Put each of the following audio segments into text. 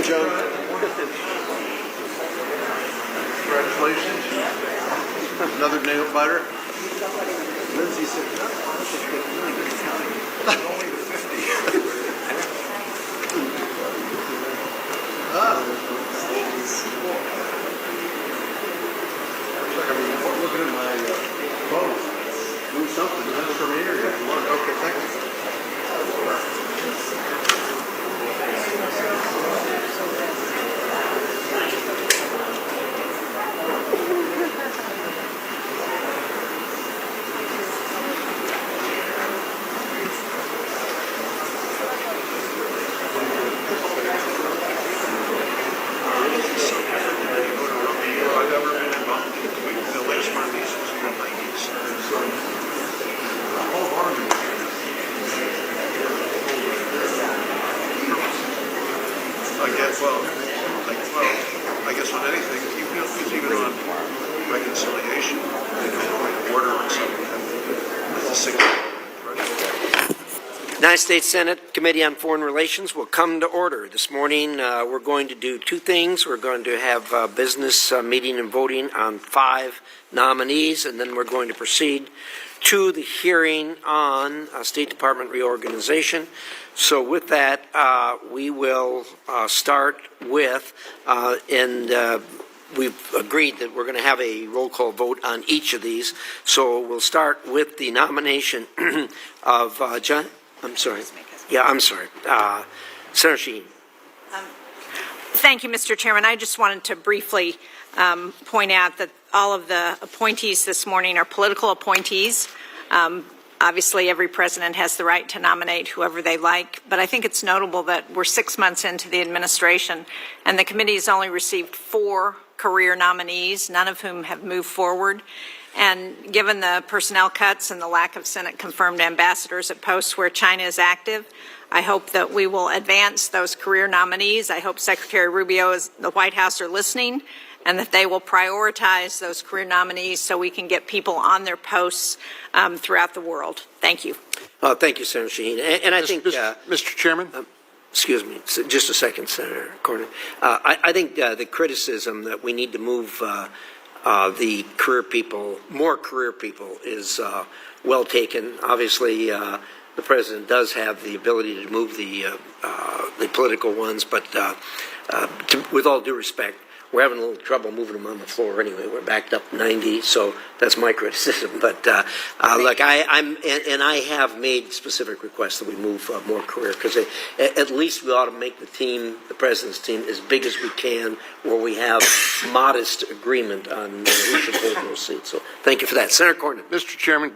Joe. Congratulations. Another nail biter. Lindsay said, no, only the 50. Looking at my phone. Do something. That's from here. Okay, thank you. I guess on anything, even on reconciliation, order or something, it's a significant. United States Senate Committee on Foreign Relations will come to order. This morning, we're going to do two things. We're going to have a business meeting and voting on 5 nominees, and then we're going to proceed to the hearing on State Department reorganization. So with that, we will start with, we've agreed that we're going to have a roll call vote on each of these. So we'll start with the nomination of John. I'm sorry. Yeah, I'm sorry. Senator Sheen. Thank you, Mr. Chairman. I just wanted to briefly point out that all of the appointees this morning are political appointees. Obviously, every president has the right to nominate whoever they like, but I think it's notable that we're 6 months into the administration, and the committee has only received 4 career nominees, none of whom have moved forward. And given the personnel cuts and the lack of Senate-confirmed ambassadors at posts where China is active, I hope that we will advance those career nominees. I hope Secretary Rubio and the White House are listening, and that they will prioritize those career nominees so we can get people on their posts throughout the world. Thank you. Thank you, Senator Sheen. And I think, Mr. Chairman? Excuse me, just a second, Senator Cornyn. I think the criticism that we need to move the career people, more career people, is well taken. Obviously, the president does have the ability to move the political ones, but with all due respect, we're having a little trouble moving them on the floor anyway. We're backed up 90, so that's my criticism. But look, I have made specific requests that we move more career, because at least we ought to make the team, the president's team, as big as we can, where we have modest agreement on who should hold those seats. So thank you for that, Senator Cornyn. Mr. Chairman,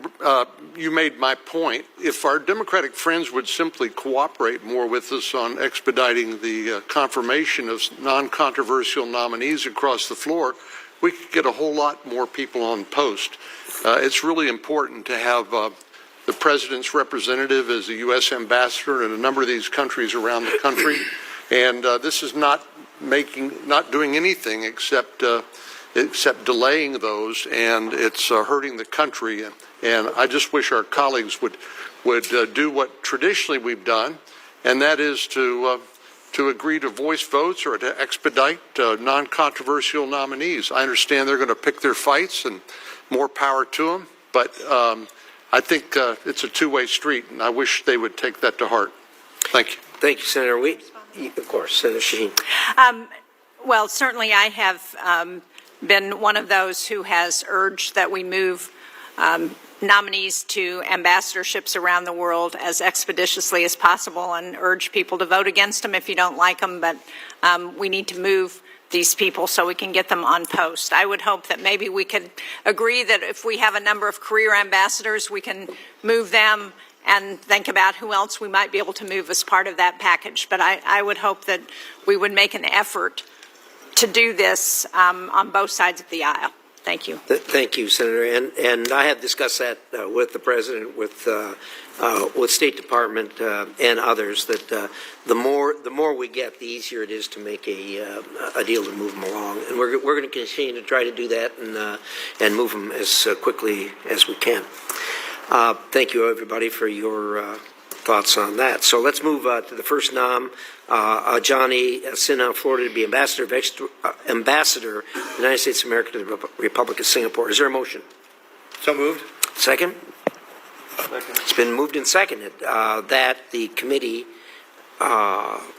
you made my point. If our Democratic friends would simply cooperate more with us on expediting the confirmation of non-controversial nominees across the floor, we could get a whole lot more people on post. It's really important to have the president's representative as a U.S. ambassador in a number of these countries around the country, and this is not doing anything except delaying those, and it's hurting the country. And I just wish our colleagues would do what traditionally we've done, and that is to agree to voice votes or to expedite non-controversial nominees. I understand they're going to pick their fights, and more power to them, but I think it's a two-way street, and I wish they would take that to heart. Thank you. Thank you, Senator. Of course, Senator Sheen. Well, certainly I have been one of those who has urged that we move nominees to ambassadorships around the world as expeditiously as possible, and urge people to vote against them if you don't like them, but we need to move these people so we can get them on post. I would hope that maybe we could agree that if we have a number of career ambassadors, we can move them and think about who else we might be able to move as part of that package. But I would hope that we would make an effort to do this on both sides of the aisle. Thank you. Thank you, Senator. And I have discussed that with the President, with State Department and others, that the more we get, the easier it is to make a deal to move them along. And we're going to continue to try to do that and move them as quickly as we can. Thank you, everybody, for your thoughts on that. So let's move to the first nom, Johnny Sinha, Florida, to be Ambassador of the United States of America to the Republic of Singapore. Is there a motion? So moved. Second? It's been moved and seconded that the committee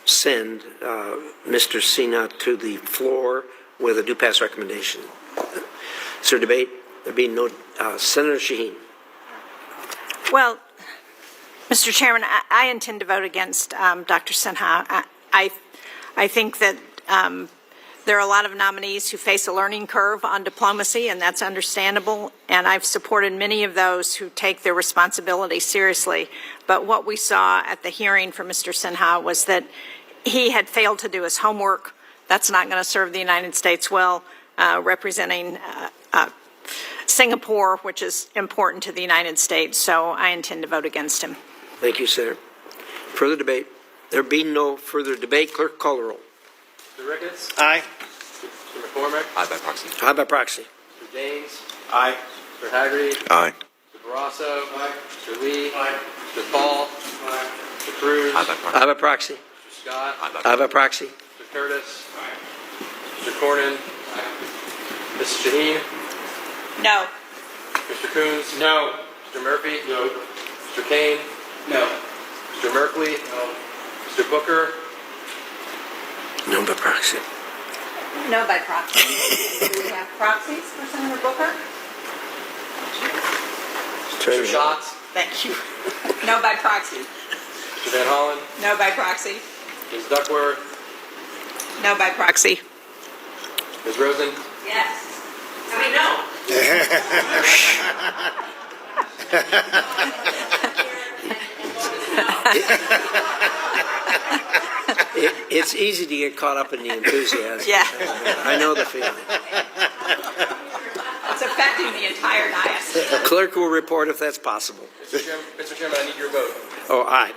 send Mr. Sinha to the floor with a due pass recommendation. Is there debate? There being no, Senator Shaheen. Well, Mr. Chairman, I intend to vote against Dr. Sinha. I think that there are a lot of nominees who face a learning curve on diplomacy, and that's understandable, and I've supported many of those who take their responsibility seriously. But what we saw at the hearing for Mr. Sinha was that he had failed to do his homework. That's not going to serve the United States well, representing Singapore, which is important to the United States, so I intend to vote against him. Thank you, Senator. Further debate? There being no further debate, clerk call the roll. Mr. Ricketts? Aye. Mr. McCormick? Aye by proxy. Aye by proxy. Mr. James? Aye. Mr. Haggerty? Aye. Mr. Barrasso? Aye. Mr. Lee? Aye. Mr. Paul? Aye. Mr. Cruz? Aye by proxy. Aye by proxy. Mr. Scott? Aye by proxy. Mr. Curtis? Aye. Mr. Cornyn? Aye. Mrs. Shaheen? No. Mr. Coons? No. Mr. Murphy? No. Mr. Kane? No. Mr. Merkley? No. Mr. Booker? No by proxy. No by proxy. Do we have proxies for Senator Booker? Mr. Schatz? Thank you. No by proxy. Mr. Van Hollen? No by proxy. Ms. Duckworth? No by proxy. Ms. Rosen? Yes. I mean, no. It's easy to get caught up in the enthusiasm. Yeah. I know the feeling. It's affecting the entire dais. Clerk will report if that's possible. Mr. Chairman, I need your vote. Oh, aye.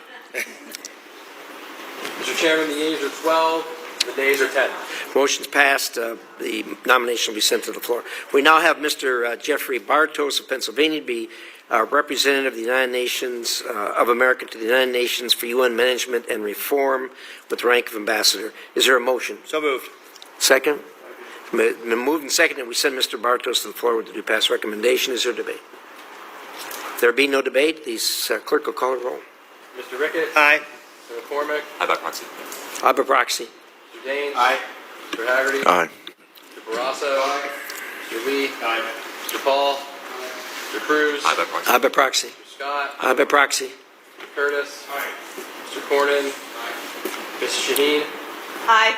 Mr. Chairman, the yeas are 12, the nays are 10. Motion's passed. The nomination will be sent to the floor. We now have Mr. Jeffrey Bartos of Pennsylvania to be representative of the United Nations of America to the United Nations for UN Management and Reform with the rank of ambassador. Is there a motion? So moved. Second? Been moved and seconded. We send Mr. Bartos to the floor with the due pass recommendation. Is there debate? There be no debate. The clerk will call a roll. Mr. Ricketts? Aye. Mr. McCormick? Aye by proxy. Aye by proxy. Mr. Daines? Aye. Mr. Haggerty? Aye. Mr. Barrasso? Aye. Mr. Lee? Aye. Mr. Paul? Mr. Cruz? Aye by proxy. Aye by proxy. Mr. Scott? Aye by proxy. Mr. Curtis? Aye. Mr. Cornyn? Aye. Mrs. Shaheen? Aye.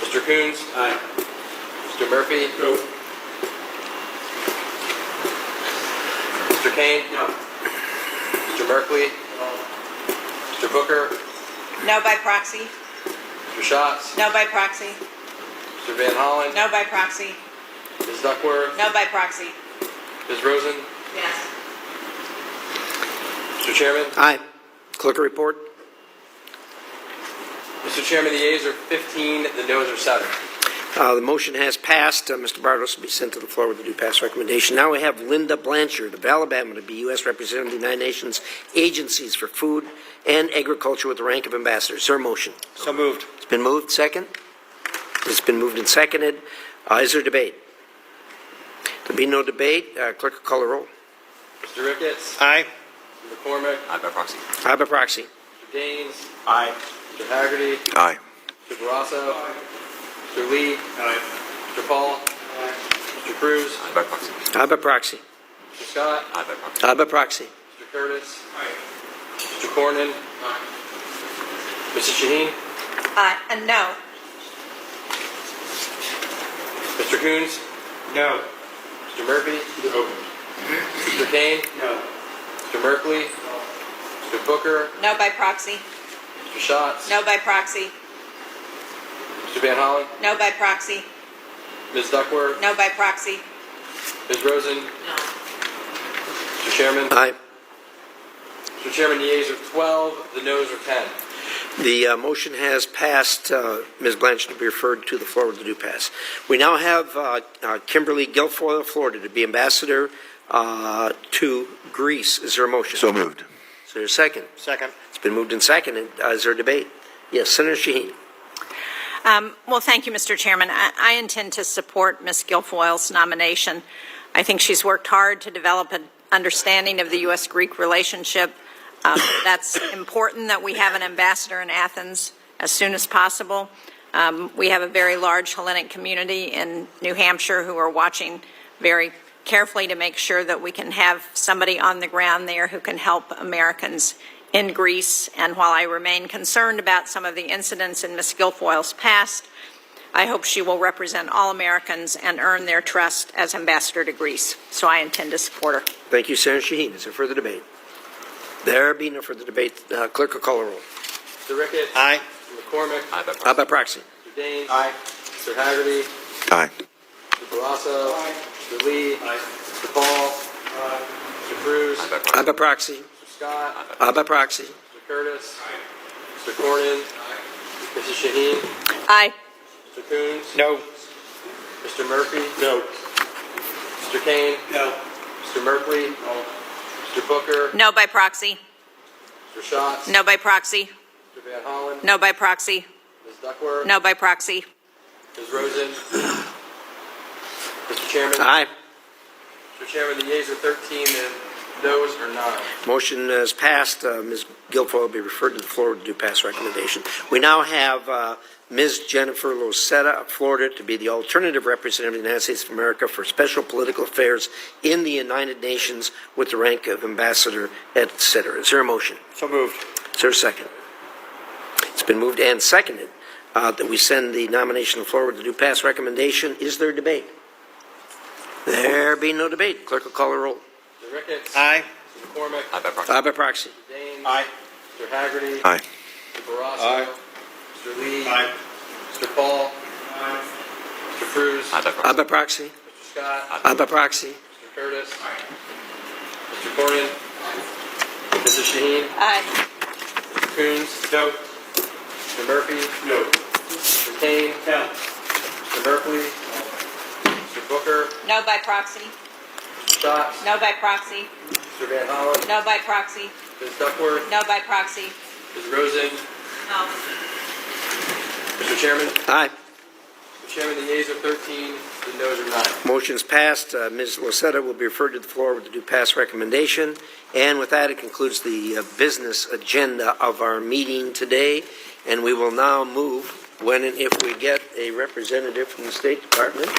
Mr. Coons? Aye. Mr. Murphy? No. Mr. Kane? No. Mr. Merkley? Mr. Booker? No by proxy. Mr. Schatz? No by proxy. Mr. Van Hollen? No by proxy. Ms. Duckworth? No by proxy. Ms. Rosen? Yes. Mr. Chairman? Aye. Clerk will report. Mr. Chairman, the yeas are 15, the noes are 7. The motion has passed. Mr. Bartos will be sent to the floor with the due pass recommendation. Now we have Linda Blanchard of Alabama to be U.S. Representative of the United Nations Agencies for Food and Agriculture with the rank of ambassador. Is there a motion? So moved. It's been moved. Second? It's been moved and seconded. Is there debate? There be no debate. Clerk will call the roll. Mr. Ricketts? Aye. Mr. McCormick? Aye by proxy. Aye by proxy. Mr. Daines? Aye. Mr. Haggerty? Aye. Mr. Barrasso? Mr. Lee? Aye. Mr. Paul? Mr. Cruz? Aye by proxy. Aye by proxy. Mr. Scott? Aye by proxy. Aye by proxy. Mr. Curtis? Mr. Cornyn? Mrs. Shaheen? Aye. And no. Mr. Coons? No. Mr. Murphy? No. Mr. Kane? No. Mr. Mr. Merkley? Mr. Booker? No by proxy. Mr. Schatz? No by proxy. Mr. Van Hollen? No by proxy. Ms. Duckworth? No by proxy. Ms. Rosen? No. Mr. Chairman? Aye. Mr. Chairman, the yeas are 12, the noes are 10. The motion has passed. Ms. Blanchard to be referred to the floor with the due pass. We now have Kimberly Guilfoyle of Florida to be ambassador to Greece. Is there a motion? So moved. Is there a second? Second. It's been moved and seconded. Is there a debate? Yes, Senator Shaheen. Well, thank you, Mr. Chairman. I intend to support Ms. Guilfoyle's nomination. I think she's worked hard to develop an understanding of the U.S.-Greek relationship. That's important that we have an ambassador in Athens as soon as possible. We have a very large Hellenic community in New Hampshire who are watching very carefully to make sure that we can have somebody on the ground there who can help Americans in Greece. And while I remain concerned about some of the incidents in Ms. Guilfoyle's past, I hope she will represent all Americans and earn their trust as ambassador to Greece. So I intend to support her. Thank you, Senator Shaheen. Is there further debate? There be no further debate. Clerk will call a roll. Mr. Ricketts? Aye. Mr. McCormick? Aye by proxy. Mr. Daines? Aye. Mr. Haggerty? Aye. Mr. Barrasso? Mr. Lee? Mr. Paul? Mr. Cruz? Aye by proxy. Mr. Scott? Aye by proxy. Mr. Curtis? Mr. Cornyn? Mrs. Shaheen? Aye. Mr. Coons? No. Mr. Murphy? No. Mr. Kane? No. Mr. Merkley? No. Mr. Booker? No by proxy. Mr. Schatz? No by proxy. Mr. Van Hollen? No by proxy. Ms. Duckworth? No by proxy. Ms. Rosen? Mr. Chairman? Aye. Mr. Chairman, the yeas are 13 and noes are 9. Motion is passed. Ms. Guilfoyle will be referred to the floor with the due pass recommendation. We now have Ms. Jennifer Losetta of Florida to be the alternative representative of the United States of America for special political affairs in the United Nations with the rank of ambassador, etc. Is there a motion? So moved. Is there a second? It's been moved and seconded that we send the nomination to the floor with the due pass recommendation. Is there debate? There be no debate. Clerk will call a roll. Mr. Ricketts? Aye. Mr. McCormick? Aye by proxy. Mr. Daines? Aye. Mr. Haggerty? Aye. Mr. Barrasso? Aye. Mr. Lee? Aye. Mr. Paul? Mr. Cruz? Aye by proxy. Mr. Scott? Aye by proxy. Mr. Curtis? Mr. Cornyn? Mrs. Shaheen? Aye. Mr. Coons? No. Mr. Murphy? No. Mr. Kane? No. Mr. Merkley? Mr. Booker? No by proxy. Mr. Schatz? No by proxy. Mr. Van Hollen? No by proxy. Ms. Duckworth? No by proxy. Ms. Rosen? No. Mr. Chairman? Aye. Mr. Chairman, the yeas are 13, the noes are 9. Motion's passed. Ms. Losetta will be referred to the floor with the due pass recommendation. And with that, it concludes the business agenda of our meeting today. And we will now move, when and if we get a representative from the State Department,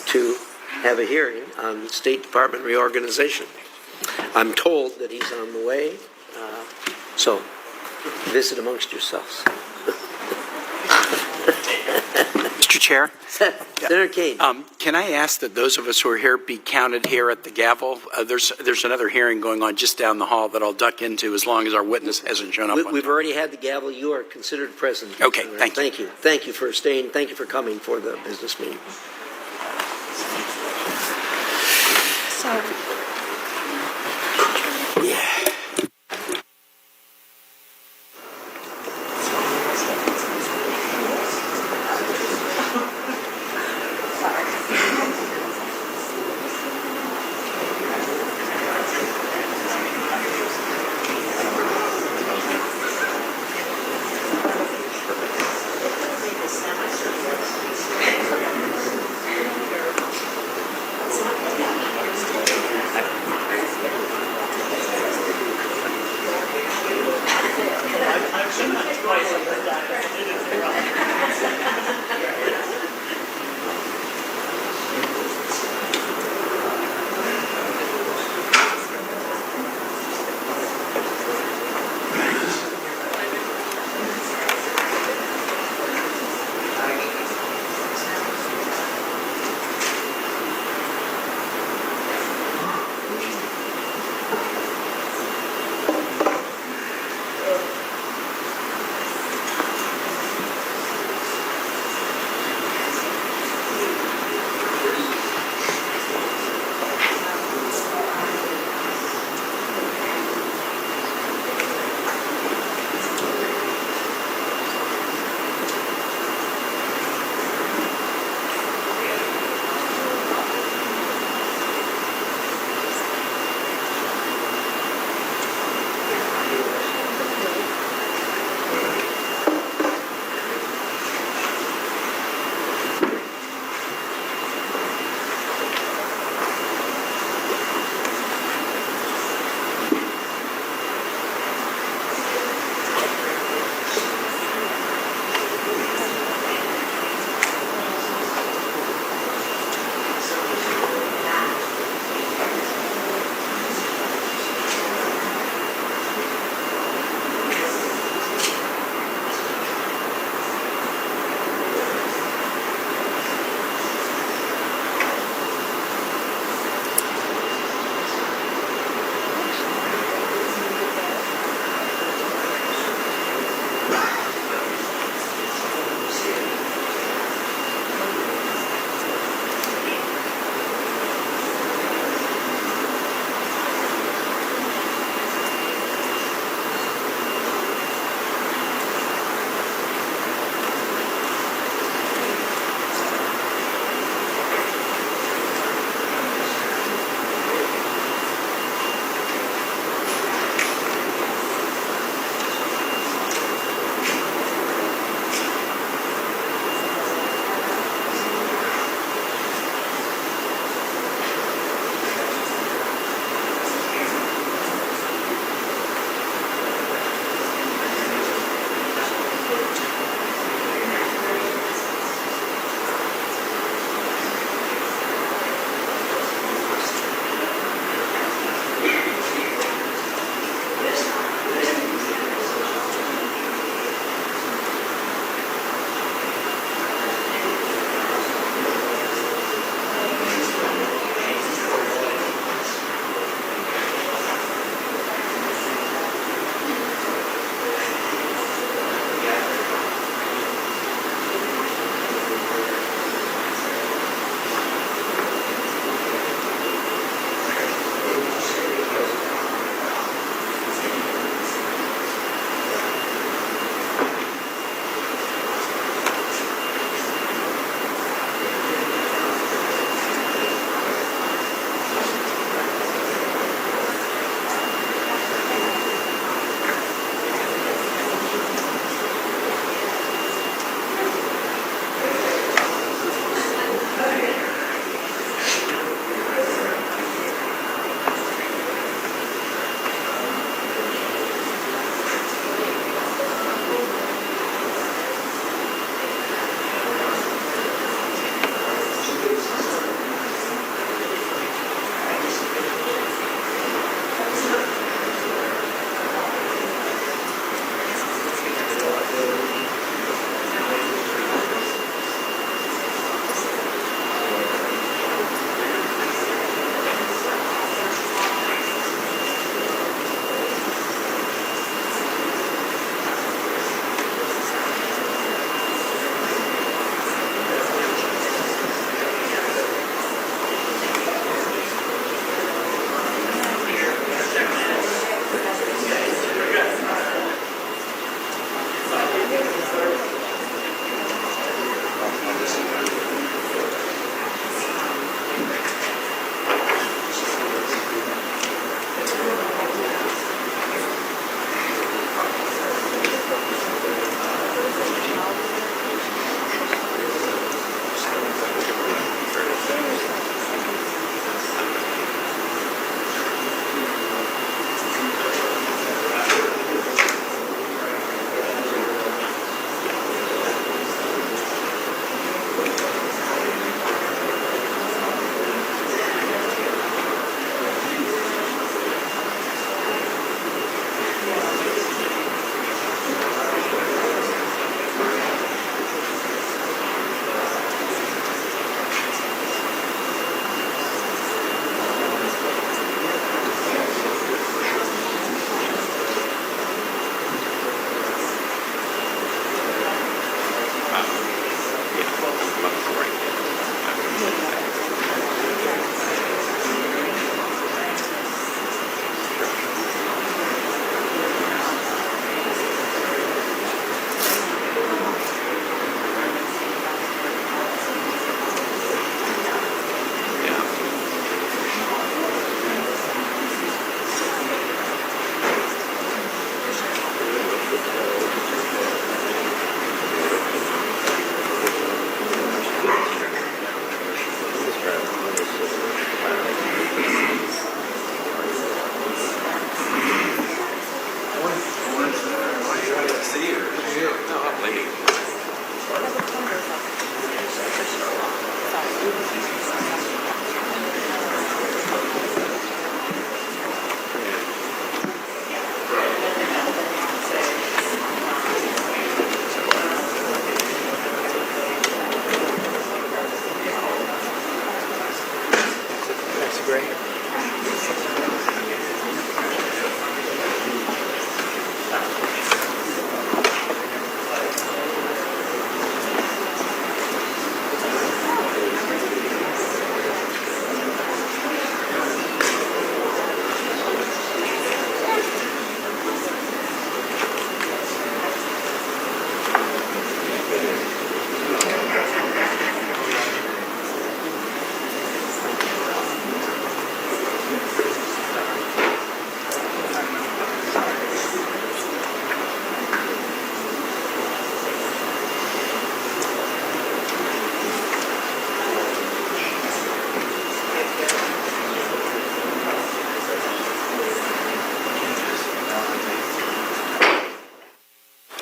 to have a hearing on the State Department reorganization. I'm told that he's on the way, so visit amongst yourselves. Mr. Chair, Senator Kane. can I ask that those of us who are here be counted here at the gavel? There's another hearing going on just down the hall that I'll duck into as long as our witness hasn't shown up. We've already had the gavel. You are considered present. Okay, thank you. Thank you. Thank you for staying. Thank you for coming for the business meeting. So.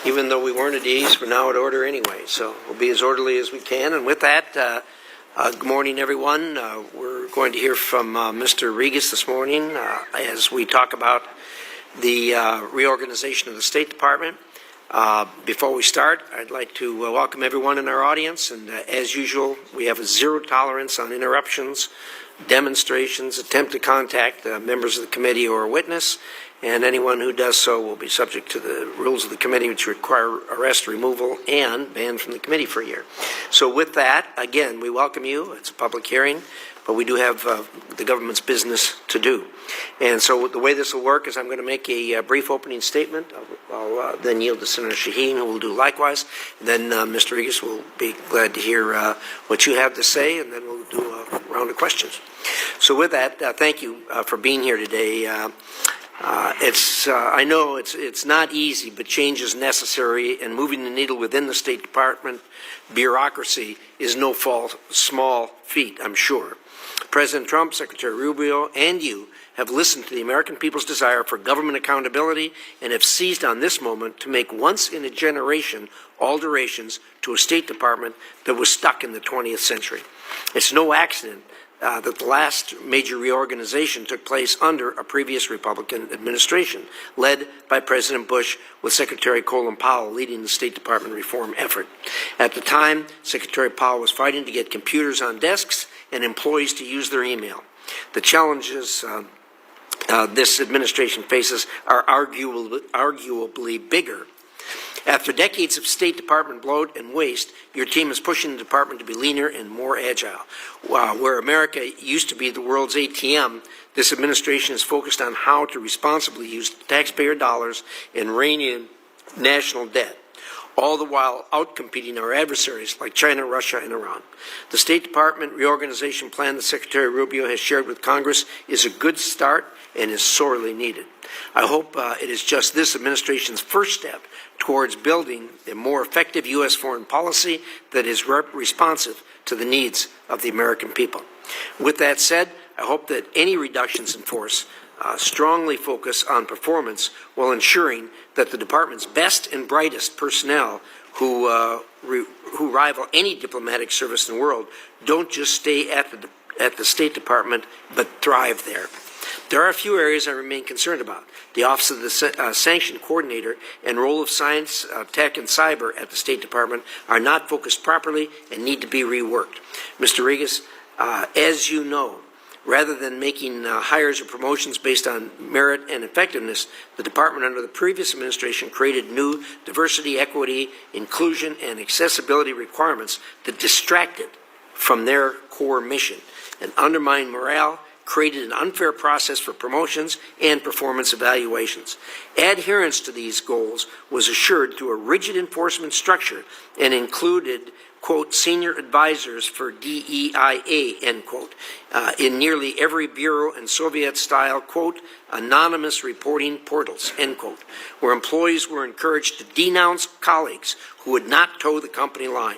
Even though we weren't at ease, we're now at order anyway, so we'll be as orderly as we can. And with that, good morning, everyone. We're going to hear from Mr. Regas this morning as we talk about the reorganization of the State Department. Before we start, I'd like to welcome everyone in our audience, and as usual, we have a zero tolerance on interruptions, demonstrations, attempt to contact members of the committee or a witness, and anyone who does so will be subject to the rules of the committee, which require arrest, removal, and ban from the committee for a year. So with that, again, we welcome you. It's a public hearing, but we do have the government's business to do. And so the way this will work is I'm going to make a brief opening statement. I'll then yield to Senator Shaheen, who will do likewise. And then Mr. Regas will be glad to hear what you have to say, and then we'll do a round of questions. So with that, thank you for being here today. I know it's not easy, but change is necessary, and moving the needle within the State Department bureaucracy is no small feat, I'm sure. President Trump, Secretary Rubio, and you have listened to the American people's desire for government accountability and have seized on this moment to make once-in-a-generation alterations to a State Department that was stuck in the 20th century. It's no accident that the last major reorganization took place under a previous Republican administration, led by President Bush, with Secretary Colin Powell leading the State Department reform effort. At the time, Secretary Powell was fighting to get computers on desks and employees to use their email. The challenges this administration faces are arguably bigger. After decades of State Department bloat and waste, your team is pushing the department to be leaner and more agile. Where America used to be the world's ATM, this administration is focused on how to responsibly use taxpayer dollars and rein in national debt, all the while outcompeting our adversaries like China, Russia, and Iran. The State Department reorganization plan that Secretary Rubio has shared with Congress is a good start and is sorely needed. I hope it is just this administration's first step towards building a more effective U.S. foreign policy that is responsive to the needs of the American people. With that said, I hope that any reductions in force strongly focus on performance while ensuring that the department's best and brightest personnel who rival any diplomatic service in the world don't just stay at the State Department but thrive there. There are a few areas I remain concerned about. The Office of the Sanction Coordinator and role of science, tech, and cyber at the State Department are not focused properly and need to be reworked. Mr. Regas, as you know, rather than making hires or promotions based on merit and effectiveness, the department under the previous administration created new diversity, equity, inclusion, and accessibility requirements that distracted from their core mission and undermined morale, created an unfair process for promotions and performance evaluations. Adherence to these goals was assured through a rigid enforcement structure and included, quote, senior advisors for DEIA, end quote, in nearly every bureau and Soviet-style, quote, anonymous reporting portals, end quote, where employees were encouraged to denounce colleagues who would not toe the company line.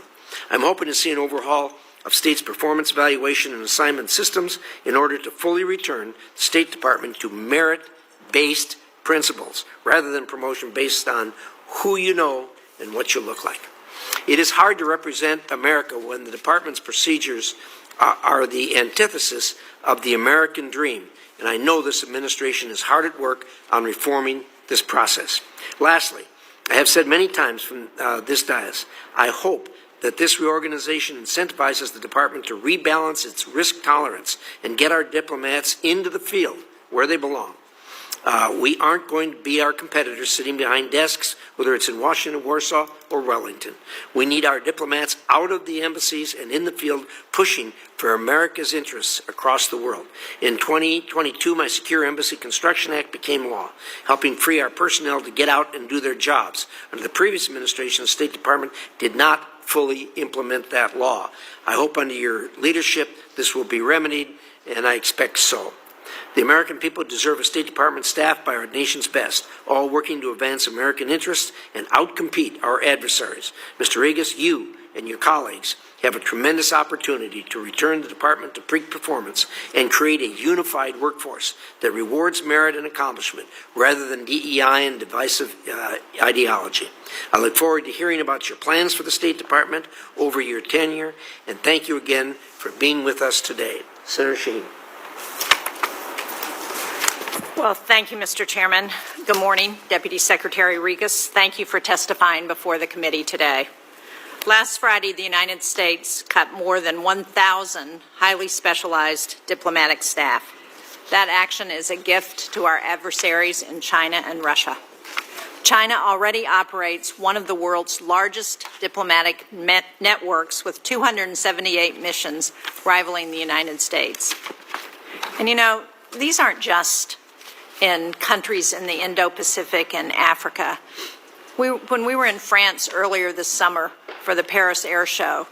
I'm hoping to see an overhaul of state's performance evaluation and assignment systems in order to fully return the State Department to merit-based principles rather than promotion based on who you know and what you look like. It is hard to represent America when the department's procedures are the antithesis of the American dream, and I know this administration is hard at work on reforming this process. Lastly, I have said many times from this dais, I hope that this reorganization incentivizes the department to rebalance its risk tolerance and get our diplomats into the field where they belong. We aren't going to be our competitors sitting behind desks, whether it's in Washington, Warsaw, or Wellington. We need our diplomats out of the embassies and in the field pushing for America's interests across the world. In 2022, my Secure Embassy Construction Act became law, helping free our personnel to get out and do their jobs. Under the previous administration, the State Department did not fully implement that law. I hope under your leadership this will be remedied, and I expect so. The American people deserve a State Department staffed by our nation's best, all working to advance American interests and outcompete our adversaries. Mr. Regas, you and your colleagues have a tremendous opportunity to return the department to peak performance and create a unified workforce that rewards merit and accomplishment rather than DEI and divisive ideology. I look forward to hearing about your plans for the State Department over your tenure, and thank you again for being with us today. Senator Shaheen. Well, thank you, Mr. Chairman. Good morning, Deputy Secretary Regas. Thank you for testifying before the committee today. Last Friday, the United States cut more than 1,000 highly specialized diplomatic staff. That action is a gift to our adversaries in China and Russia. China already operates one of the world's largest diplomatic networks with 278 missions rivaling the United States. And you know, these aren't just in countries in the Indo-Pacific and Africa. When we were in France earlier this summer for the Paris Air Show,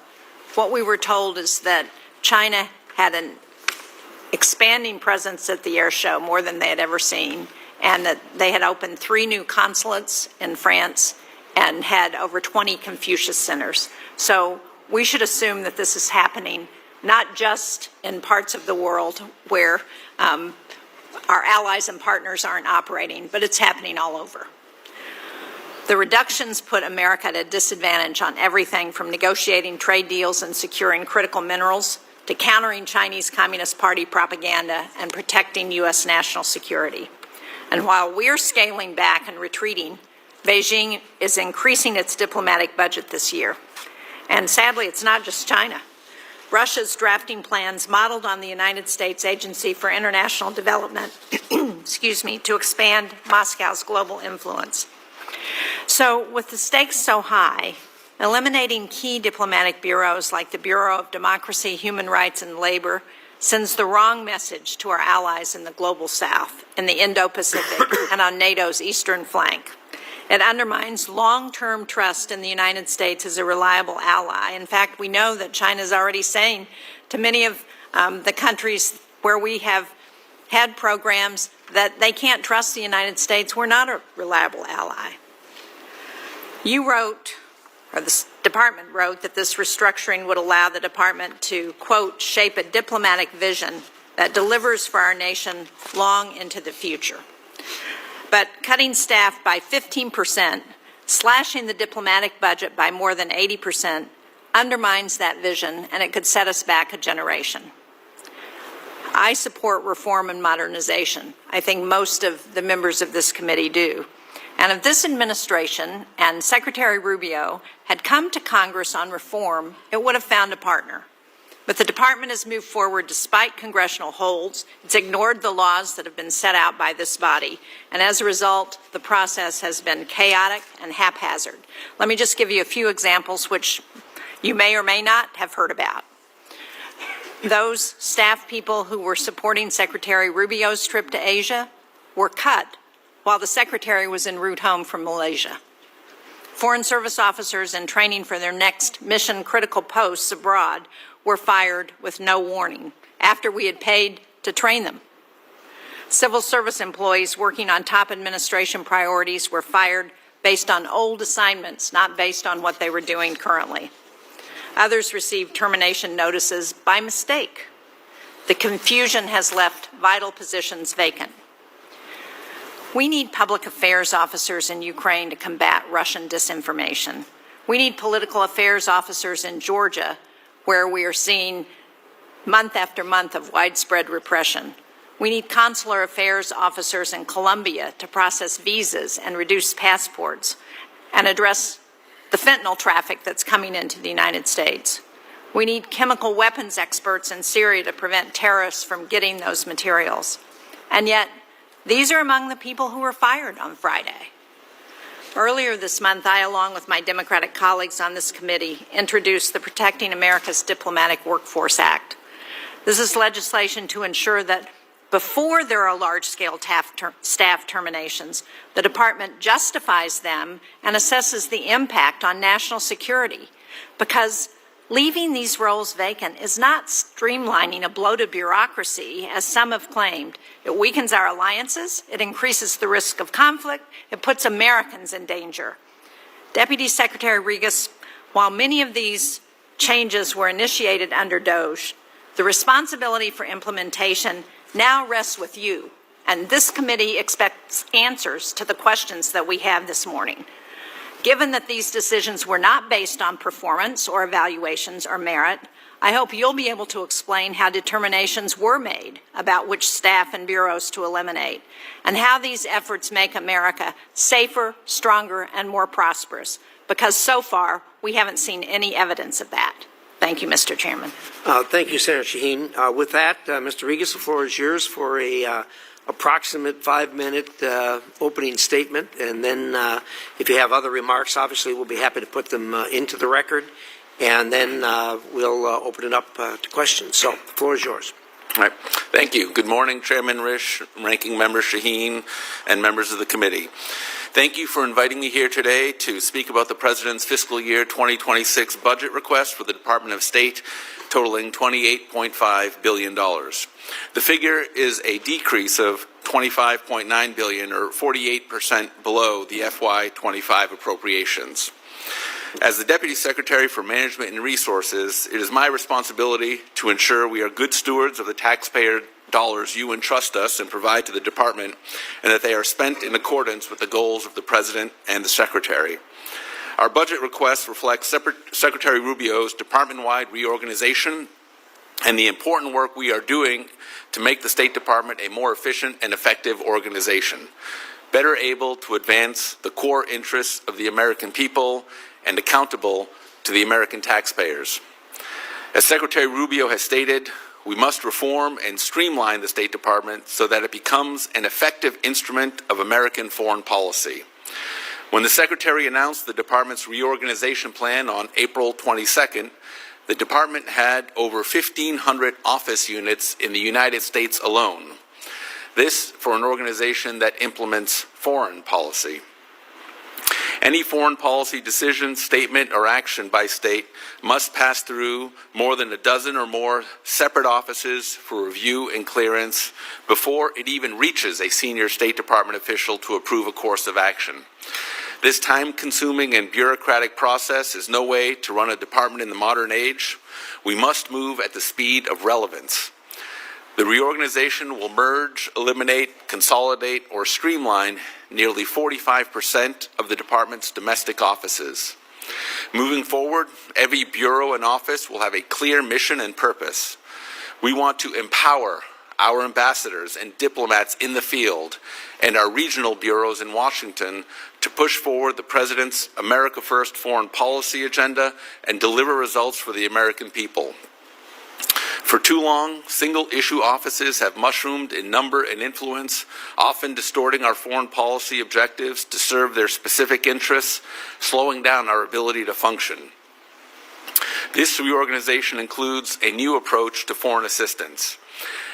what we were told is that China had an expanding presence at the air show, more than they had ever seen, and that they had opened 3 new consulates in France and had over 20 Confucius centers. So we should assume that this is happening not just in parts of the world where our allies and partners aren't operating, but it's happening all over. The reductions put America at a disadvantage on everything from negotiating trade deals and securing critical minerals to countering Chinese Communist Party propaganda and protecting U.S. national security. And while we're scaling back and retreating, Beijing is increasing its diplomatic budget this year. And sadly, it's not just China. Russia's drafting plans modeled on the United States Agency for International Development, to expand Moscow's global influence. So with the stakes so high, eliminating key diplomatic bureaus like the Bureau of Democracy, Human Rights, and Labor sends the wrong message to our allies in the global south, in the Indo-Pacific, and on NATO's eastern flank. It undermines long-term trust in the United States as a reliable ally. In fact, we know that China is already saying to many of the countries where we have had programs that they can't trust the United States. We're not a reliable ally. You wrote, or the department wrote, that this restructuring would allow the department to, quote, shape a diplomatic vision that delivers for our nation long into the future. But cutting staff by 15%, slashing the diplomatic budget by more than 80%, undermines that vision, and it could set us back a generation. I support reform and modernization. I think most of the members of this committee do. And if this administration and Secretary Rubio had come to Congress on reform, it would have found a partner. But the department has moved forward despite congressional holds. It's ignored the laws that have been set out by this body. And as a result, the process has been chaotic and haphazard. Let me just give you a few examples which you may or may not have heard about. Those staff people who were supporting Secretary Rubio's trip to Asia were cut while the Secretary was en route home from Malaysia. Foreign Service officers in training for their next mission-critical posts abroad were fired with no warning after we had paid to train them. Civil service employees working on top administration priorities were fired based on old assignments, not based on what they were doing currently. Others received termination notices by mistake. The confusion has left vital positions vacant. We need public affairs officers in Ukraine to combat Russian disinformation. We need political affairs officers in Georgia, where we are seeing month after month of widespread repression. We need consular affairs officers in Colombia to process visas and reduce passports and address the fentanyl traffic that's coming into the United States. We need chemical weapons experts in Syria to prevent terrorists from getting those materials. And yet, these are among the people who were fired on Friday. Earlier this month, I, along with my Democratic colleagues on this committee, introduced the Protecting America's Diplomatic Workforce Act. This is legislation to ensure that before there are large-scale staff terminations, the department justifies them and assesses the impact on national security, because Leaving these roles vacant is not streamlining a bloated bureaucracy, as some have claimed. It weakens our alliances, it increases the risk of conflict, it puts Americans in danger. Deputy Secretary Regas, while many of these changes were initiated under DOGE, the responsibility for implementation now rests with you, and this committee expects answers to the questions that we have this morning. Given that these decisions were not based on performance or evaluations or merit, I hope you'll be able to explain how determinations were made about which staff and bureaus to eliminate, and how these efforts make America safer, stronger, and more prosperous, because so far we haven't seen any evidence of that. Thank you, Mr. Chairman. Thank you, Senator Shaheen. With that, Mr. Regas, the floor is yours for a approximate 5-minute opening statement, and then if you have other remarks, obviously we'll be happy to put them into the record, and then we'll open it up to questions. So the floor is yours. All right. Thank you. Good morning, Chairman Risch, Ranking Member Shaheen, and members of the committee. Thank you for inviting me here today to speak about the President's fiscal year 2026 budget request for the Department of State, totaling $28.5 billion. The figure is a decrease of $25.9 billion, or 48% below the FY25 appropriations. As the Deputy Secretary for Management and Resources, it is my responsibility to ensure we are good stewards of the taxpayer dollars you entrust us and provide to the Department, and that they are spent in accordance with the goals of the President and the Secretary. Our budget request reflects Secretary Rubio's department-wide reorganization and the important work we are doing to make the State Department a more efficient and effective organization, better able to advance the core interests of the American people and accountable to the American taxpayers. As Secretary Rubio has stated, we must reform and streamline the State Department so that it becomes an effective instrument of American foreign policy. When the Secretary announced the Department's reorganization plan on April 22nd, the Department had over 1,500 office units in the United States alone. This for an organization that implements foreign policy. Any foreign policy decision, statement, or action by state must pass through more than a dozen or more separate offices for review and clearance before it even reaches a senior State Department official to approve a course of action. This time-consuming and bureaucratic process is no way to run a department in the modern age. We must move at the speed of relevance. The reorganization will merge, eliminate, consolidate, or streamline nearly 45% of the department's domestic offices. Moving forward, every bureau and office will have a clear mission and purpose. We want to empower our ambassadors and diplomats in the field and our regional bureaus in Washington to push forward the President's America First foreign policy agenda and deliver results for the American people. For too long, single-issue offices have mushroomed in number and influence, often distorting our foreign policy objectives to serve their specific interests, slowing down our ability to function. This reorganization includes a new approach to foreign assistance.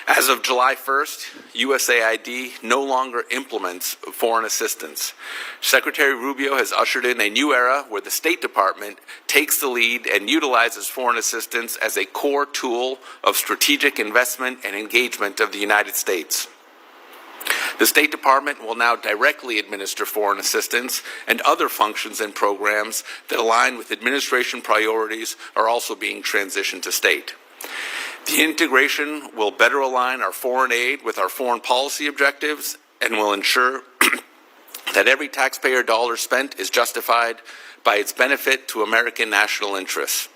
As of July 1st, USAID no longer implements foreign assistance. Secretary Rubio has ushered in a new era where the State Department takes the lead and utilizes foreign assistance as a core tool of strategic investment and engagement of the United States. The State Department will now directly administer foreign assistance, and other functions and programs that align with administration priorities are also being transitioned to state. The integration will better align our foreign aid with our foreign policy objectives and will ensure that every taxpayer dollar spent is justified by its benefit to American national interests.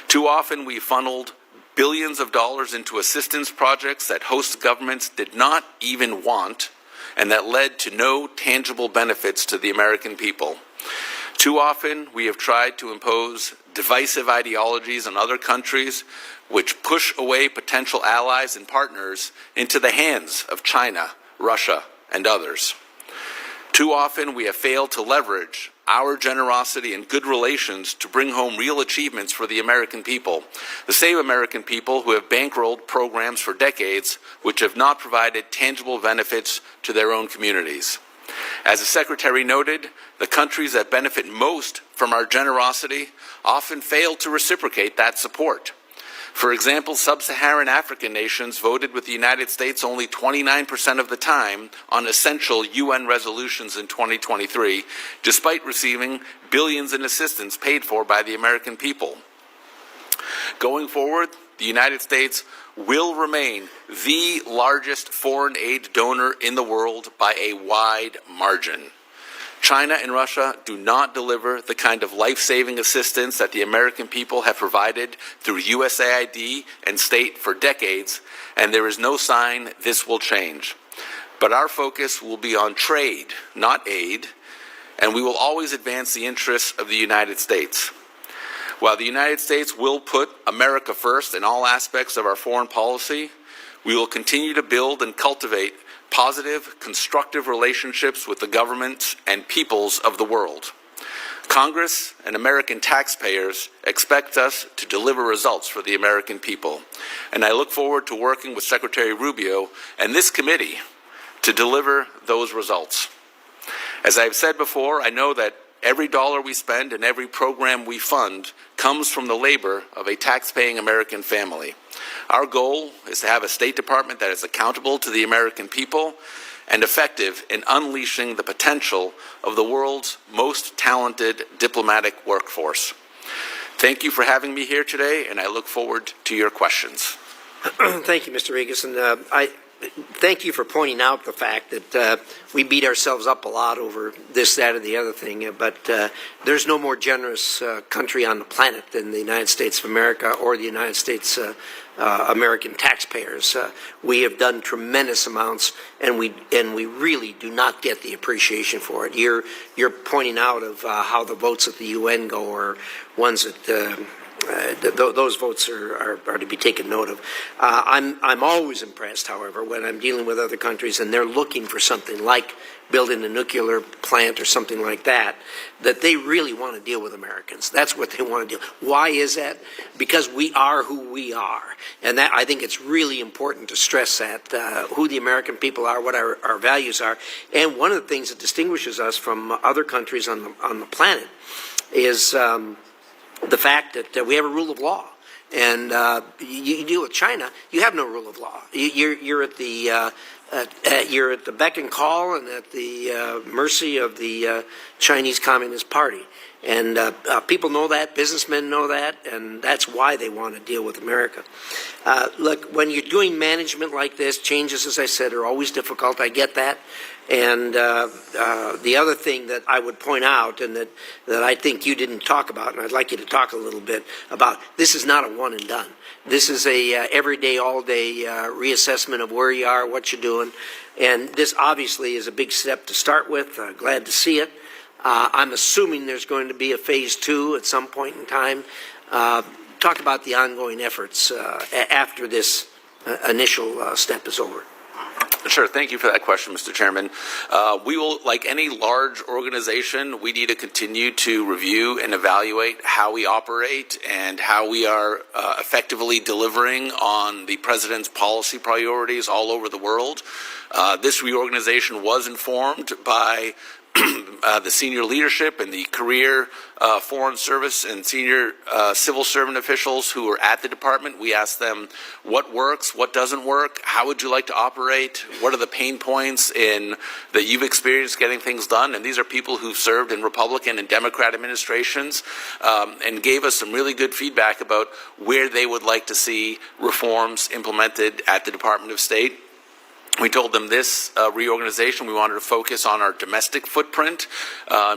Too often we funneled billions of dollars into assistance projects that host governments did not even want and that led to no tangible benefits to the American people. Too often we have tried to impose divisive ideologies on other countries which push away potential allies and partners into the hands of China, Russia, and others. Too often we have failed to leverage our generosity and good relations to bring home real achievements for the American people, the same American people who have bankrolled programs for decades which have not provided tangible benefits to their own communities. As the Secretary noted, the countries that benefit most from our generosity often fail to reciprocate that support. For example, sub-Saharan African nations voted with the United States only 29% of the time on essential UN resolutions in 2023, despite receiving billions in assistance paid for by the American people. Going forward, the United States will remain the largest foreign aid donor in the world by a wide margin. China and Russia do not deliver the kind of life-saving assistance that the American people have provided through USAID and state for decades, and there is no sign this will change. But our focus will be on trade, not aid, and we will always advance the interests of the United States. While the United States will put America first in all aspects of our foreign policy, we will continue to build and cultivate positive, constructive relationships with the governments and peoples of the world. Congress and American taxpayers expect us to deliver results for the American people, and I look forward to working with Secretary Rubio and this committee to deliver those results. As I've said before, I know that every dollar we spend and every program we fund comes from the labor of a tax-paying American family. Our goal is to have a State Department that is accountable to the American people and effective in unleashing the potential of the world's most talented diplomatic workforce. Thank you for having me here today, and I look forward to your questions. Thank you, Mr. Regas, and I thank you for pointing out the fact that we beat ourselves up a lot over this, that, or the other thing, but there's no more generous country on the planet than the United States of America or the United States American taxpayers. We have done tremendous amounts, and we really do not get the appreciation for it. You're pointing out of how the votes at the UN go are ones that those votes are to be taken note of. I'm always impressed, however, when I'm dealing with other countries and they're looking for something like building a nuclear plant or something like that, that they really want to deal with Americans. That's what they want to do. Why is that? Because we are who we are. And that, I think it's really important to stress that, who the American people are, what our values are. And one of the things that distinguishes us from other countries on the planet is the fact that we have a rule of law. And you deal with China, you have no rule of law. You're at the beck and call and at the mercy of the Chinese Communist Party. And people know that, businessmen know that, and that's why they want to deal with America. Look, when you're doing management like this, changes, as I said, are always difficult. I get that. And the other thing that I would point out, and that I think you didn't talk about, and I'd like you to talk a little bit about, this is not a one and done. This is a everyday, all-day reassessment of where you are, what you're doing. And this obviously is a big step to start with. Glad to see it. I'm assuming there's going to be a phase 2 at some point in time. Talk about the ongoing efforts after this initial step is over. Sure. Thank you for that question, Mr. Chairman. We will, like any large organization, we need to continue to review and evaluate how we operate and how we are effectively delivering on the President's policy priorities all over the world. This reorganization was informed by the senior leadership and the career foreign service and senior civil servant officials who are at the department. We asked them what works, what doesn't work, how would you like to operate, what are the pain points that you've experienced getting things done. And these are people who've served in Republican and Democrat administrations and gave us some really good feedback about where they would like to see reforms implemented at the Department of State. We told them this reorganization, we wanted to focus on our domestic footprint,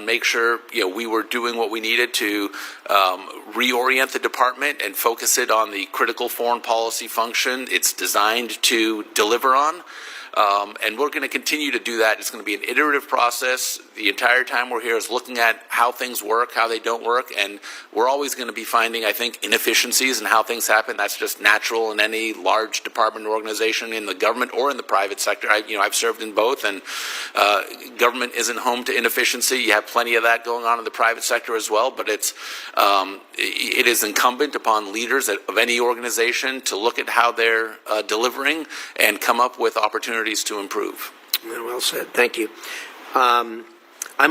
make sure we were doing what we needed to reorient the department and focus it on the critical foreign policy function it's designed to deliver on. And we're going to continue to do that. It's going to be an iterative process. The entire time we're here is looking at how things work, how they don't work, and we're always going to be finding, I think, inefficiencies in how things happen. That's just natural in any large department or organization in the government or in the private sector. I've served in both, and government isn't home to inefficiency. You have plenty of that going on in the private sector as well, but it is incumbent upon leaders of any organization to look at how they're delivering and come up with opportunities to improve. Well said. Thank you. I'm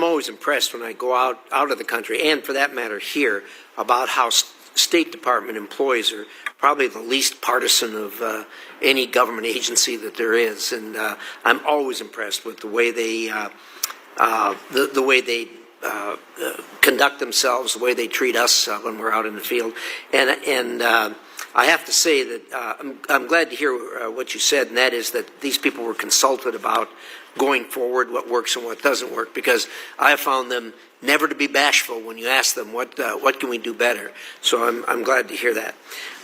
always impressed when I go out of the country, and for that matter here, about how State Department employees are probably the least partisan of any government agency that there is, and I'm always impressed with the way they conduct themselves, the way they treat us when we're out in the field, and I have to say that I'm glad to hear what you said, and that is that these people were consulted about going forward, what works and what doesn't work, because I have found them never to be bashful when you ask them what can we do better. So I'm glad to hear that.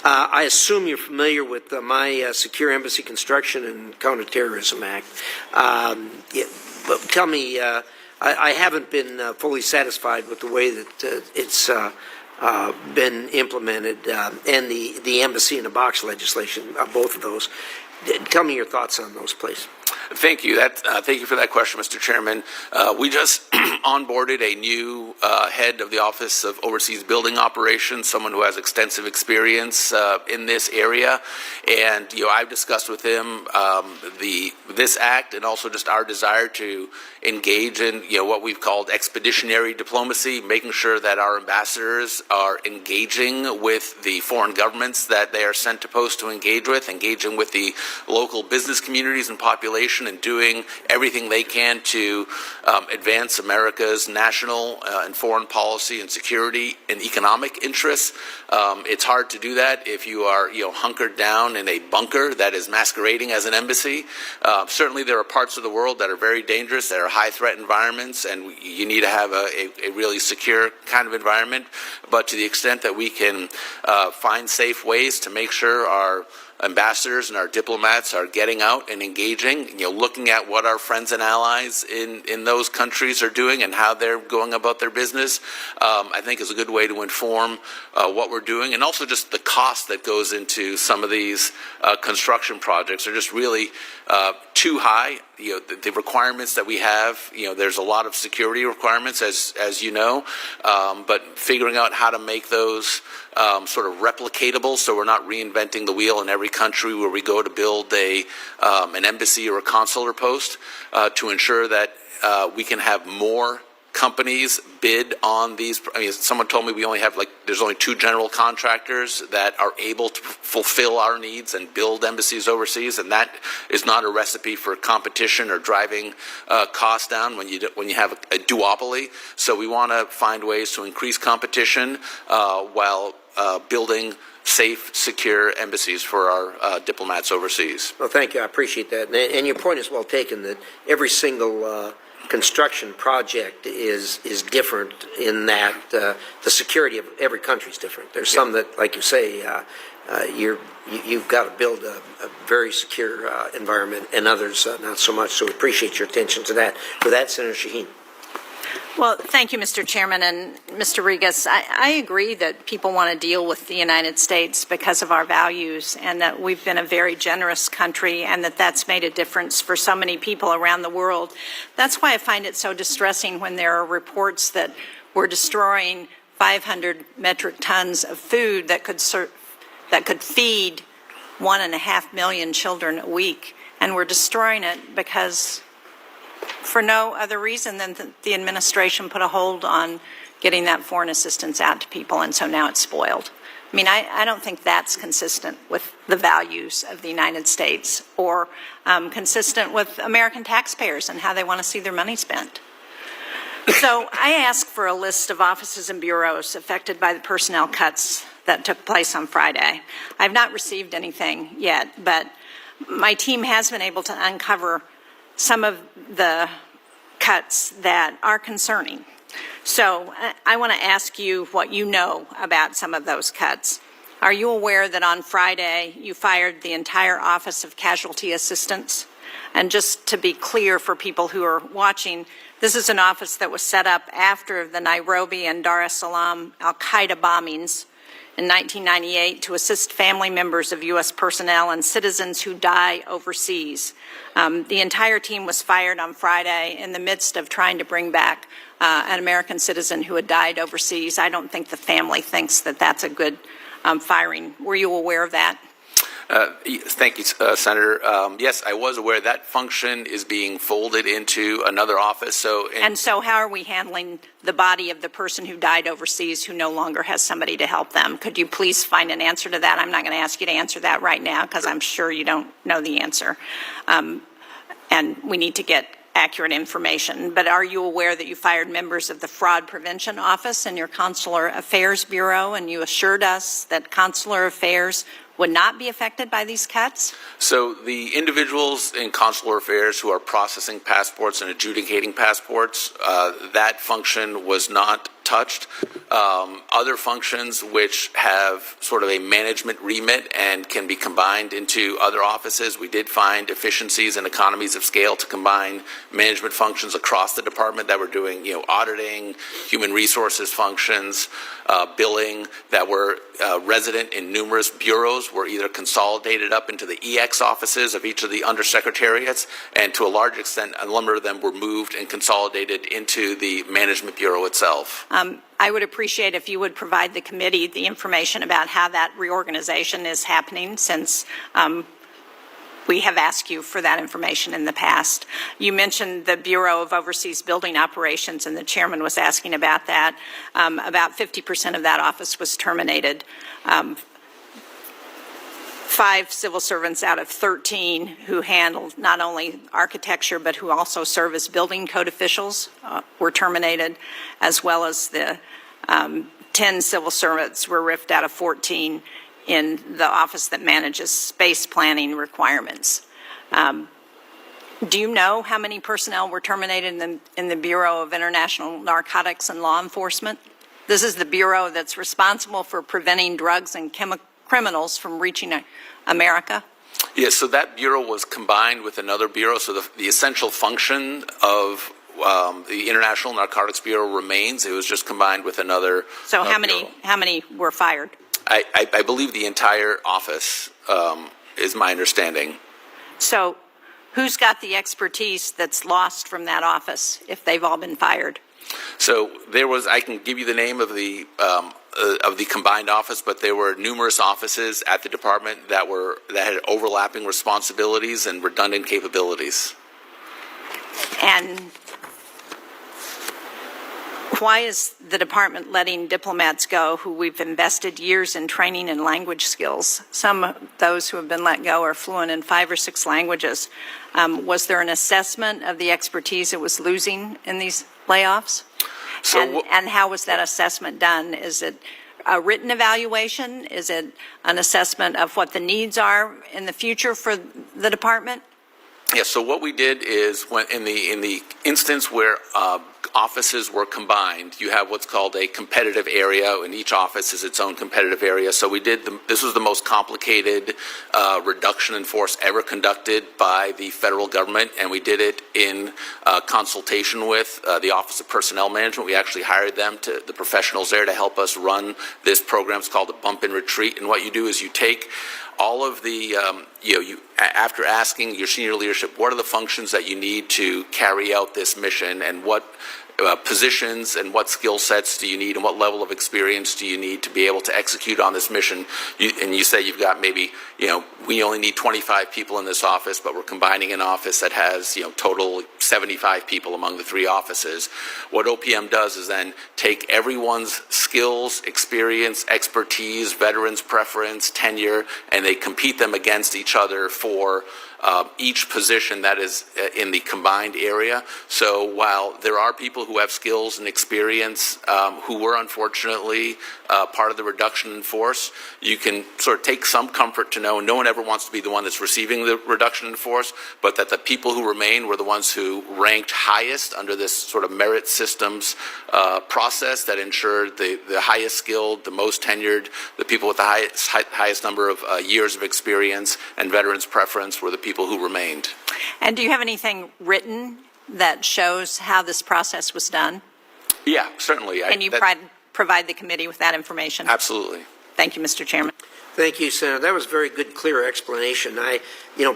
I assume you're familiar with my Secure Embassy Construction and Counterterrorism Act. But tell me, I haven't been fully satisfied with the way that it's been implemented, and the embassy in a box legislation, both of those. Tell me your thoughts on those, please. Thank you. Thank you for that question, Mr. Chairman. We just onboarded a new head of the Office of Overseas Building Operations, someone who has extensive experience in this area. And I've discussed with him this act and also just our desire to engage in what we've called expeditionary diplomacy, making sure that our ambassadors are engaging with the foreign governments that they are sent to post to engage with, engaging with the local business communities and population, and doing everything they can to advance America's national and foreign policy and security and economic interests. It's hard to do that if you are hunkered down in a bunker that is masquerading as an embassy. Certainly there are parts of the world that are very dangerous, that are high threat environments, and you need to have a really secure kind of environment. But to the extent that we can find safe ways to make sure our ambassadors and our diplomats are getting out and engaging, looking at what our friends and allies in those countries are doing and how they're going about their business, I think is a good way to inform what we're doing. And also just the cost that goes into some of these construction projects are just really too high. The requirements that we have, there's a lot of security requirements, as you know, but figuring out how to make those sort of replicatable, so we're not reinventing the wheel in every country where we go to build an embassy or a consular post, to ensure that we can have more companies bid on these. I mean, someone told me there's only 2 general contractors that are able to fulfill our needs and build embassies overseas, and that is not a recipe for competition or driving costs down when you have a duopoly. So we want to find ways to increase competition while building safe, secure embassies for our diplomats overseas. Well, thank you. I appreciate that. And your point is well taken, that every single construction project is different in that the security of every country is different. There's some that, like you say, you've got to build a very secure environment, and others not so much. So we appreciate your attention to that. With that, Senator Shaheen. Well, thank you, Mr. Chairman. And Mr. Regas, I agree that people want to deal with the United States because of our values, and that we've been a very generous country, and that's made a difference for so many people around the world. That's why I find it so distressing when there are reports that we're destroying 500 metric tons of food that could feed 1.5 million children a week, and we're destroying it because for no other reason than the administration put a hold on getting that foreign assistance out to people, and so now it's spoiled. I mean, I don't think that's consistent with the values of the United States, or consistent with American taxpayers and how they want to see their money spent. So I asked for a list of offices and bureaus affected by the personnel cuts that took place on Friday. I've not received anything yet, but my team has been able to uncover some of the cuts that are concerning. So I want to ask you what you know about some of those cuts. Are you aware that on Friday you fired the entire Office of Casualty Assistance? And just to be clear for people who are watching, this is an office that was set up after the Nairobi and Dar es Salaam al-Qaeda bombings in 1998 to assist family members of U.S. personnel and citizens who die overseas. The entire team was fired on Friday in the midst of trying to bring back an American citizen who had died overseas. I don't think the family thinks that that's a good firing. Were you aware of that? Thank you, Senator. Yes, I was aware that function is being folded into another office. And so how are we handling the body of the person who died overseas who no longer has somebody to help them? Could you please find an answer to that? I'm not going to ask you to answer that right now because I'm sure you don't know the answer. And we need to get accurate information. But are you aware that you fired members of the Fraud Prevention Office and your Consular Affairs Bureau, and you assured us that Consular Affairs would not be affected by these cuts? So the individuals in consular affairs who are processing passports and adjudicating passports, that function was not touched. Other functions which have sort of a management remit and can be combined into other offices, we did find efficiencies and economies of scale to combine management functions across the department that were doing, auditing, human resources functions, billing that were resident in numerous bureaus were either consolidated up into the EX offices of each of the undersecretariats, and to a large extent, a number of them were moved and consolidated into the management bureau itself. I would appreciate if you would provide the committee the information about how that reorganization is happening, since we have asked you for that information in the past. You mentioned the Bureau of Overseas Building Operations, and the chairman was asking about that. About 50% of that office was terminated. 5 civil servants out of 13 who handled not only architecture but who also serve as building code officials were terminated, as well as the 10 civil servants were ripped out of 14 in the office that manages space planning requirements. Do you know how many personnel were terminated in the Bureau of International Narcotics and Law Enforcement? This is the bureau that's responsible for preventing drugs and criminals from reaching America? Yes, so that bureau was combined with another bureau, so the essential function of the International Narcotics Bureau remains. It was just combined with another So how bureau. many were fired? I believe the entire office is my understanding. So who's got the expertise that's lost from that office if they've all been fired? So there was, I can give you the name of the combined office, but there were numerous offices at the department that had overlapping responsibilities and redundant capabilities. And why is the department letting diplomats go who we've invested years in training and language skills? Some of those who have been let go are fluent in 5 or 6 languages. Was there an assessment of the expertise it was losing in these layoffs? And how was that assessment done? Is it a written evaluation? Is it an assessment of what the needs are in the future for the department? Yeah, so what we did is when in the instance where offices were combined, you have what's called a competitive area, and each office is its own competitive area. So we did, this was the most complicated reduction in force ever conducted by the federal government, and we did it in consultation with the Office of Personnel Management. We actually hired them, the professionals there, to help us run this program. It's called a bump and retreat, and what you do is you take all of the, after asking your senior leadership, what are the functions that you need to carry out this mission, and what positions and what skill sets do you need, and what level of experience do you need to be able to execute on this mission? And you say you've got maybe, we only need 25 people in this office, but we're combining an office that has, total 75 people among the 3 offices. What OPM does is then take everyone's skills, experience, expertise, veterans preference, tenure, and they compete them against each other for each position that is in the combined area. So while there are people who have skills and experience who were unfortunately part of the reduction in force, you can sort of take some comfort to know no one ever wants to be the one that's receiving the reduction in force, but that the people who remain were the ones who ranked highest under this sort of merit systems process that ensured the highest skilled, the most tenured, the people with the highest number of years of experience and veterans preference were the people who remained. And do you have anything written that shows how this process was done? Yeah, certainly. Can you provide the committee with that information? Absolutely. Thank you, Mr. Chairman. Thank you, Senator. That was a very good, clear explanation.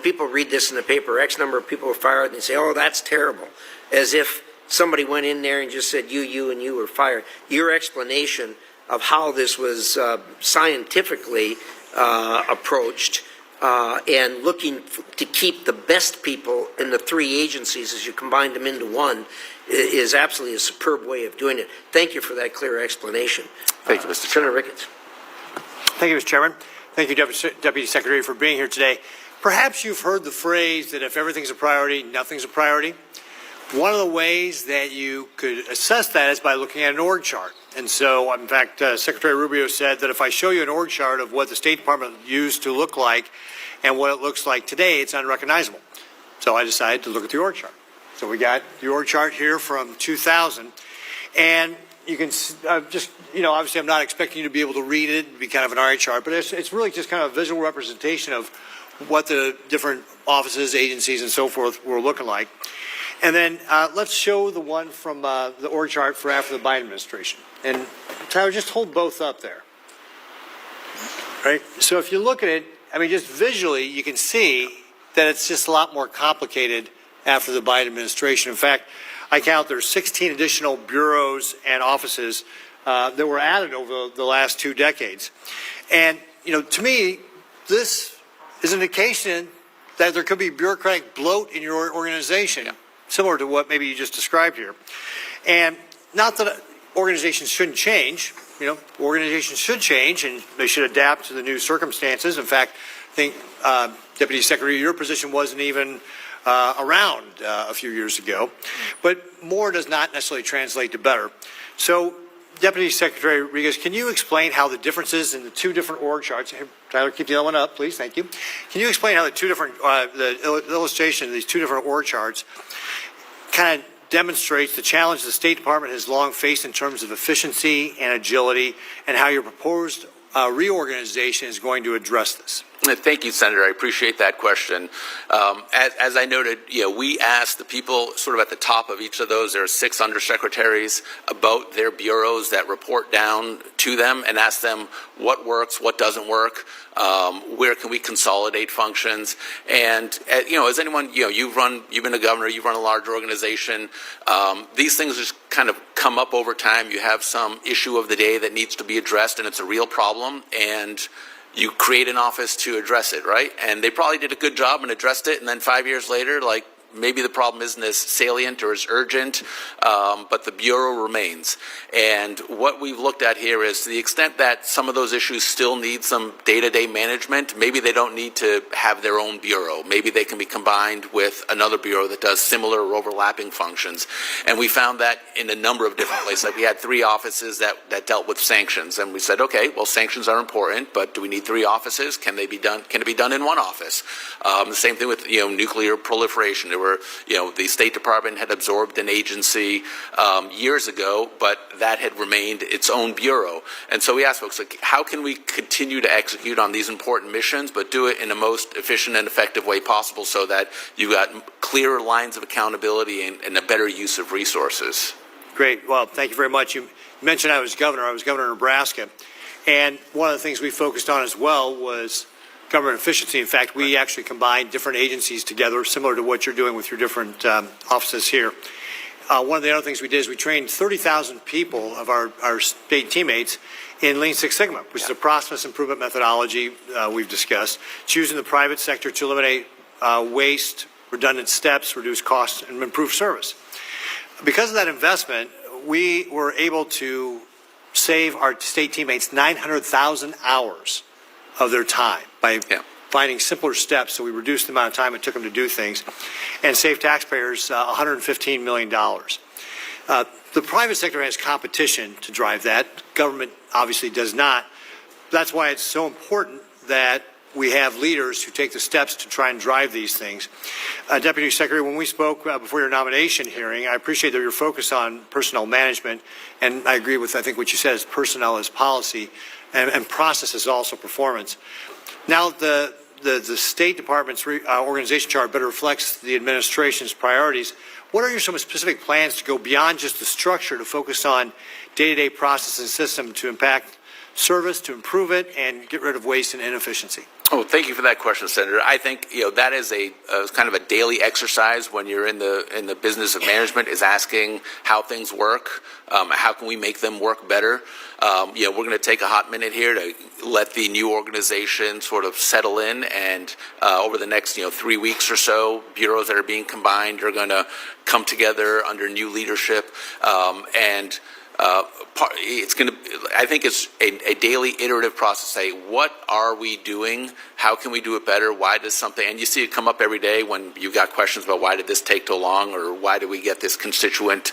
People read this in the paper, X number of people were fired, and they say, oh, that's terrible, as if somebody went in there and just said, you, and you were fired. Your explanation of how this was scientifically approached and looking to keep the best people in the three agencies as you combine them into one is absolutely a superb way of doing it. Thank you for that clear explanation. Thank you, Mr. Senator Ricketts. Thank you, Mr. Chairman. Thank you, Deputy Secretary, for being here today. Perhaps you've heard the phrase that if everything's a priority, nothing's a priority. One of the ways that you could assess that is by looking at an org chart. And so, in fact, Secretary Rubio said that if I show you an org chart of what the State Department used to look like and what it looks like today, it's unrecognizable. So I decided to look at the org chart. So we got the org chart here from 2000. And you can just, obviously I'm not expecting you to be able to read it. It'd be kind of an RA chart, but it's really just kind of a visual representation of what the different offices, agencies, and so forth were looking like. And then let's show the one from the org chart for after the Biden administration. And Tyler, just hold both up there. Right? So if you look at it, I mean, just visually, you can see that it's just a lot more complicated after the Biden administration. In fact, I count there's 16 additional bureaus and offices that were added over the last 2 decades. And, to me, this is an indication that there could be bureaucratic bloat in your organization, similar to what maybe you just described here. And not that organizations shouldn't change. Organizations should change and they should adapt to the new circumstances. In fact, I think, Deputy Secretary, your position wasn't even around a few years ago. But more does not necessarily translate to better. So, Deputy Secretary Rodriguez, can you explain how the differences in the 2 different org charts, here, Tyler, keep the other one up, please, thank you. Can you explain how the 2 different, the illustration of these 2 different org charts kind of demonstrates the challenge the State Department has long faced in terms of efficiency and agility, and how your proposed reorganization is going to address this? Thank you, Senator. I appreciate that question. As I noted, we asked the people sort of at the top of each of those, there are 6 undersecretaries, about their bureaus that report down to them, and ask them what works, what doesn't work, where can we consolidate functions. And as anyone, you've been a governor, you've run a large organization. These things just kind of come up over time. You have some issue of the day that needs to be addressed, and it's a real problem, and you create an office to address it, right? And they probably did a good job and addressed it, and then 5 years later, maybe the problem isn't as salient or as urgent, but the Bureau remains. And what we've looked at here is, to the extent that some of those issues still need some day-to-day management, maybe they don't need to have their own Bureau. Maybe they can be combined with another Bureau that does similar or overlapping functions. And we found that in a number of different places. Like, we had 3 offices that dealt with sanctions, and we said, okay, well, sanctions are important, but do we need 3 offices? Can it be done in 1 office? The same thing with nuclear proliferation. There were, the State Department had absorbed an agency years ago, but that had remained its own bureau. And so we asked folks, how can we continue to execute on these important missions, but do it in the most efficient and effective way possible, so that you've got clearer lines of accountability and a better use of resources? Great. Well, thank you very much. You mentioned I was governor. I was governor of Nebraska. And one of the things we focused on as well was government efficiency. In fact, we actually combined different agencies together, similar to what you're doing with your different offices here. One of the other things we did is we trained 30,000 people of our state teammates in Lean Six Sigma, which is a process improvement methodology we've discussed. It's used in the private sector to eliminate waste, redundant steps, reduce costs, and improve service. Because of that investment, we were able to save our state teammates 900,000 hours of their time by finding simpler steps, so we reduced the amount of time it took them to do things, and save taxpayers $115 million. The private sector has competition to drive that. Government obviously does not. That's why it's so important that we have leaders who take the steps to try and drive these things. Deputy Secretary, when we spoke before your nomination hearing, I appreciate that you're focused on personnel management, and I agree with, I think, what you said is personnel is policy, and process is also performance. Now, the State Department's organization chart better reflects the administration's priorities. What are your some specific plans to go beyond just the structure to focus on day-to-day process and system to impact service, to improve it, and get rid of waste and inefficiency? Oh, thank you for that question, Senator. I think that is a kind of a daily exercise when you're in the business of management, is asking how things work, how can we make them work better. We're going to take a hot minute here to let the new organization sort of settle in, and over the next 3 weeks or so, bureaus that are being combined are going to come together under new leadership, and it's going to, I think it's a daily iterative process. Say, what are we doing? How can we do it better? Why does something, and you see it come up every day when you've got questions about why did this take too long, or why did we get this constituent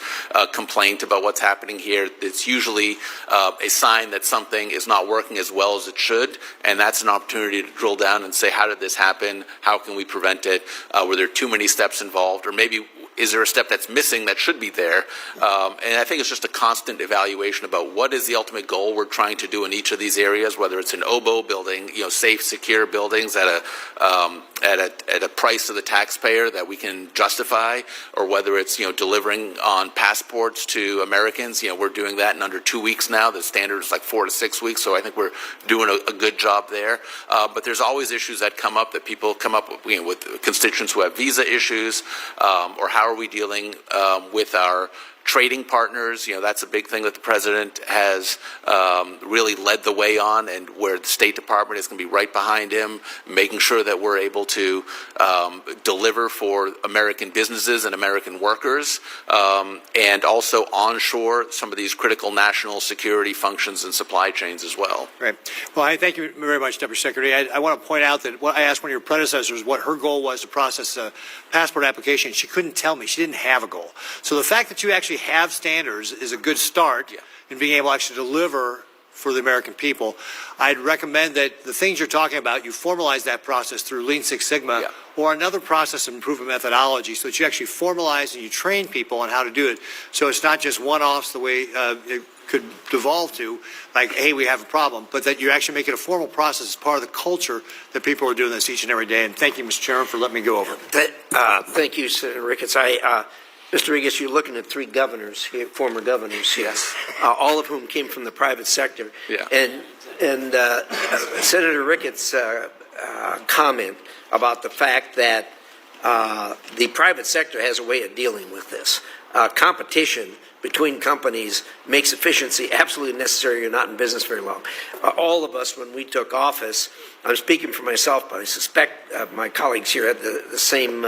complaint about what's happening here. It's usually a sign that something is not working as well as it should, and that's an opportunity to drill down and say, how did this happen? How can we prevent it? Were there too many steps involved? Or maybe is there a step that's missing that should be there? And I think it's just a constant evaluation about what is the ultimate goal we're trying to do in each of these areas, whether it's an OBO building, safe, secure buildings at a price to the taxpayer that we can justify, or whether it's, delivering on passports to Americans. We're doing that in under 2 weeks now. The standard is like 4 to 6 weeks, so I think we're doing a good job there. But there's always issues that come up, that people come up with constituents who have visa issues, or how are we dealing with our trading partners. That's a big thing that the president has really led the way on, and where the State Department is going to be right behind him, making sure that we're able to deliver for American businesses and American workers, and also onshore some of these critical national security functions and supply chains as well. Great. Well, I thank you very much, Deputy Secretary. I want to point out that I asked one of your predecessors what her goal was to process a passport application. She couldn't tell me. She didn't have a goal. So the fact that you actually have standards is a good start in being able to actually deliver for the American people. I'd recommend that the things you're talking about, you formalize that process through Lean Six Sigma or another process of improvement methodology, so that you actually formalize and you train people on how to do it. So it's not just one-offs the way it could devolve to, like, hey, we have a problem, but that you actually make it a formal process as part of the culture that people are doing this each and every day. And thank you, Mr. Chairman, for letting me go over. Thank you, Senator Ricketts. Mr. Ricketts, you're looking at 3 governors here, former governors here, all of whom came from the private sector. Yeah. And Senator Ricketts' comment about the fact that the private sector has a way of dealing with this. Competition between companies makes efficiency absolutely necessary. You're not in business very long. All of us, when we took office, I'm speaking for myself, but I suspect my colleagues here had the same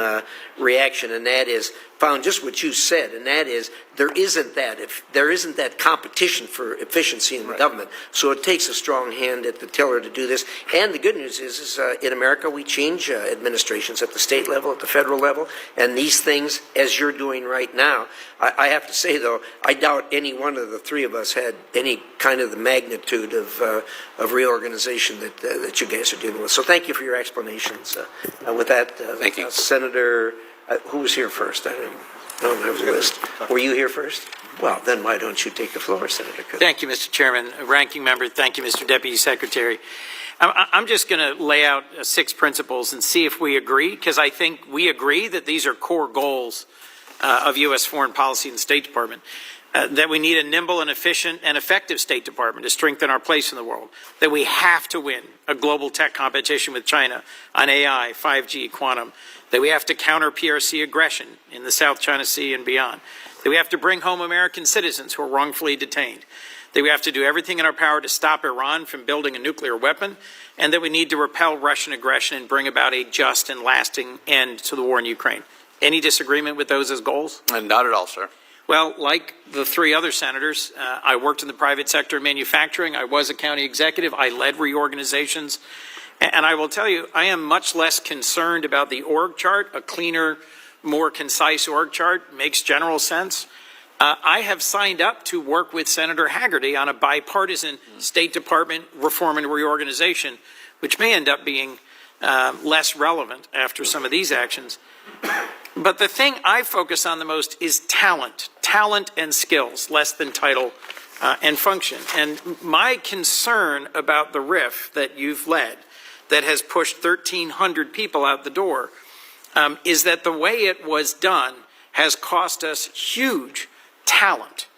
reaction, and that is found just what you said, and that is there isn't that competition for efficiency in the government. So it takes a strong hand at the tiller to do this. And the good news is in America we change administrations at the state level, at the federal level, and these things, as you're doing right now, I have to say though, I doubt any one of the 3 of us had any kind of the magnitude of reorganization that you guys are dealing with. So thank you for your explanations. With that, thank you. Senator, who was here first? I don't have the list. Were you here first? Well, then why don't you take the floor, Senator Cook? Thank you, Mr. Chairman. Ranking Member, thank you, Mr. Deputy Secretary. I'm just going to lay out 6 principles and see if we agree, because I think we agree that these are core goals of U.S. foreign policy and the State Department. That we need a nimble and efficient and effective State Department to strengthen our place in the world, that we have to win a global tech competition with China on AI, 5G, quantum, that we have to counter PRC aggression in the South China Sea and beyond, that we have to bring home American citizens who are wrongfully detained, that we have to do everything in our power to stop Iran from building a nuclear weapon, and that we need to repel Russian aggression and bring about a just and lasting end to the war in Ukraine. Any disagreement with those as goals? Not at all, sir. Well, like the 3 other senators, I worked in the private sector manufacturing. I was a county executive. I led reorganizations. And I will tell you, I am much less concerned about the org chart. A cleaner, more concise org chart makes general sense. I have signed up to work with Senator Haggerty on a bipartisan State Department reform and reorganization, which may end up being less relevant after some of these actions. But the thing I focus on the most is talent and skills, less than title and function. And my concern about the RIF that you've led, that has pushed 1,300 people out the door, is that the way it was done has cost us huge talent.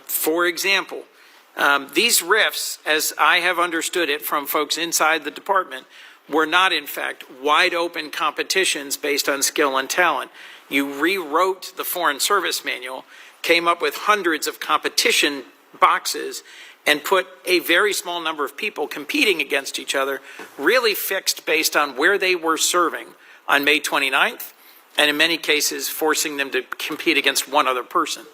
For example, These rifts, as I have understood it from folks inside the department, were not, in fact, wide-open competitions based on skill and talent. You rewrote the Foreign Service Manual, came up with hundreds of competition boxes, and put a very small number of people competing against each other, really fixed based on where they were serving on May 29th, and in many cases forcing them to compete against one other person.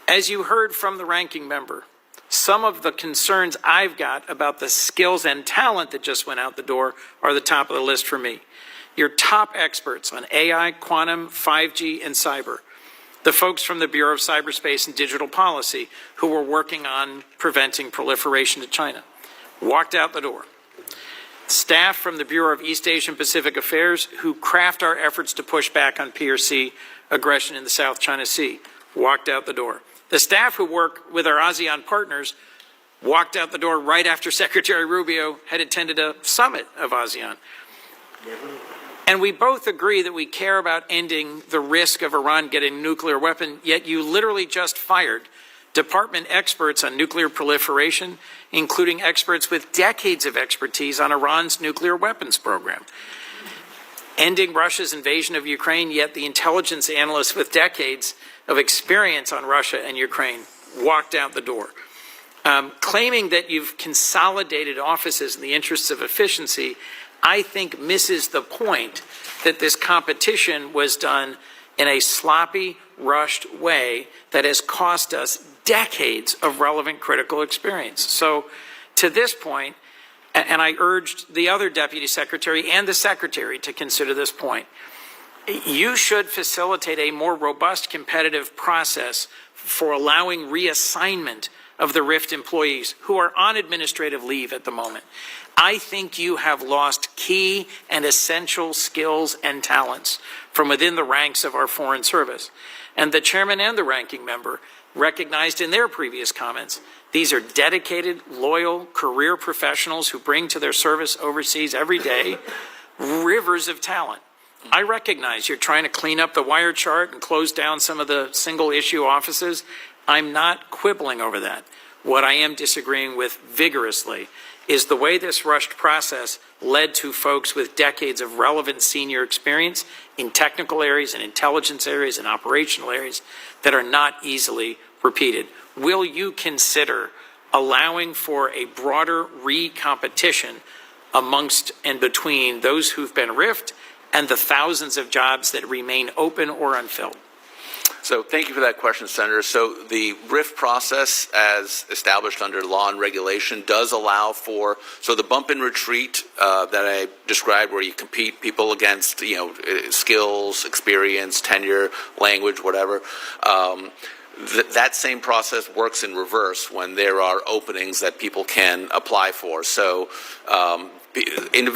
As you heard from the ranking member, some of the concerns I've got about the skills and talent that just went out the door are the top of the list for me. Your top experts on AI, quantum, 5G, and cyber. The folks from the Bureau of Cyberspace and Digital Policy who were working on preventing proliferation to China walked out the door. Staff from the Bureau of East Asian Pacific Affairs who craft our efforts to push back on PRC aggression in the South China Sea walked out the door. The staff who work with our ASEAN partners walked out the door right after Secretary Rubio had attended a summit of ASEAN. And we both agree that we care about ending the risk of Iran getting a nuclear weapon, yet you literally just fired department experts on nuclear proliferation, including experts with decades of expertise on Iran's nuclear weapons program. Ending Russia's invasion of Ukraine, yet the intelligence analysts with decades of experience on Russia and Ukraine walked out the door. Claiming that you've consolidated offices in the interests of efficiency, I think misses the point that this competition was done in a sloppy, rushed way that has cost us decades of relevant critical experience. So to this point, and I urged the other deputy secretary and the secretary to consider this point, you should facilitate a more robust competitive process for allowing reassignment of the RIFT employees who are on administrative leave at the moment. I think you have lost key and essential skills and talents from within the ranks of our Foreign Service. And the chairman and the ranking member recognized in their previous comments, these are dedicated, loyal, career professionals who bring to their service overseas every day rivers of talent. I recognize you're trying to clean up the wire chart and close down some of the single issue offices. I'm not quibbling over that. What I am disagreeing with vigorously is the way this rushed process led to folks with decades of relevant senior experience in technical areas and intelligence areas and operational areas that are not easily repeated. Will you consider allowing for a broader re-competition amongst and between those who've been riffed and the thousands of jobs that remain open or unfilled? So thank you for that question, Senator. So the RIF process, as established under law and regulation, does allow for, so the bump and retreat that I described, where you compete people against, skills, experience, tenure, language, whatever, that same process works in reverse when there are openings that people can apply for. So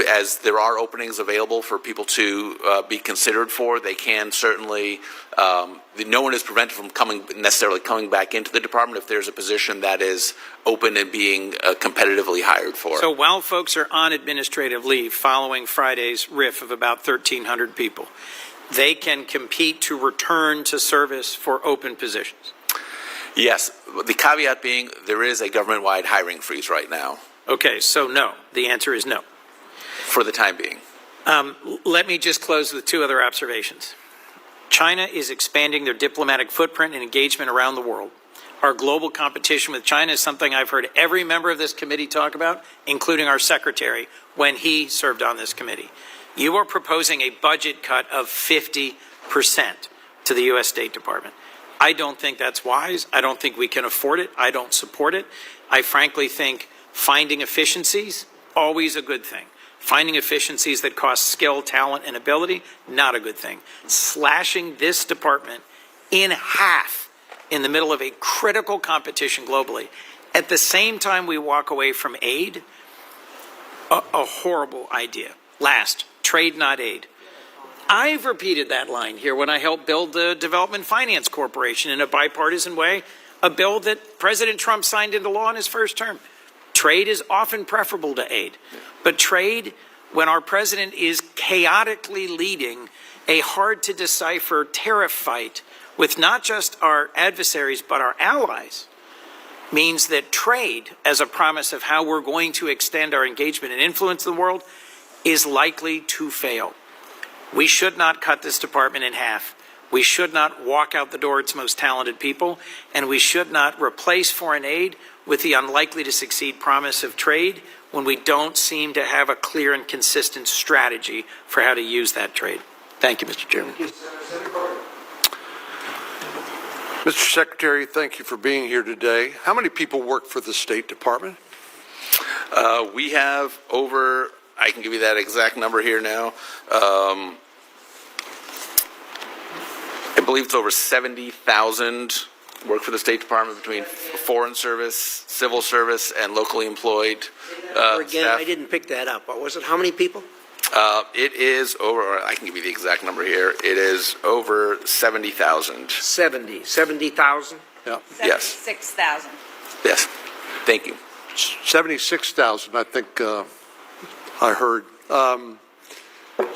as there are openings available for people to be considered for, they can certainly, no one is prevented from necessarily coming back into the department if there's a position that is open and being competitively hired for. So while folks are on administrative leave following Friday's RIF of about 1,300 people, they can compete to return to service for open positions? Yes. The caveat being there is a government-wide hiring freeze right now. Okay, so no. The answer is no. For the time being. Let me just close with two other observations. China is expanding their diplomatic footprint and engagement around the world. Our global competition with China is something I've heard every member of this committee talk about, including our secretary, when he served on this committee. You are proposing a budget cut of 50% to the U.S. State Department. I don't think that's wise. I don't think we can afford it. I don't support it. I frankly think finding efficiencies, always a good thing. Finding efficiencies that cost skill, talent, and ability, not a good thing. Slashing this department in half in the middle of a critical competition globally. At the same time we walk away from aid, a horrible idea. Last, trade not aid. I've repeated that line here when I helped build the Development Finance Corporation in a bipartisan way, a bill that President Trump signed into law in his first term. Trade is often preferable to aid, but trade, when our president is chaotically leading a hard-to-decipher tariff fight with not just our adversaries but our allies, means that trade, as a promise of how we're going to extend our engagement and influence in the world, is likely to fail. We should not cut this department in half. We should not walk out the door its most talented people, and we should not replace foreign aid with the unlikely to succeed promise of trade when we don't seem to have a clear and consistent strategy for how to use that trade. Thank you, Mr. Chairman. Mr. Secretary, thank you for being here today. How many people work for the State Department? We have over, I can give you that exact number here now. I believe it's over 70,000 work for the State Department between foreign service, civil service, and locally employed Again, staff. I didn't pick that up. What was it? How many people? It is over, I can give you the exact number here. It is over 70,000. 70,000? Yes. 76,000. Yes. Thank you. 76,000, I think I heard.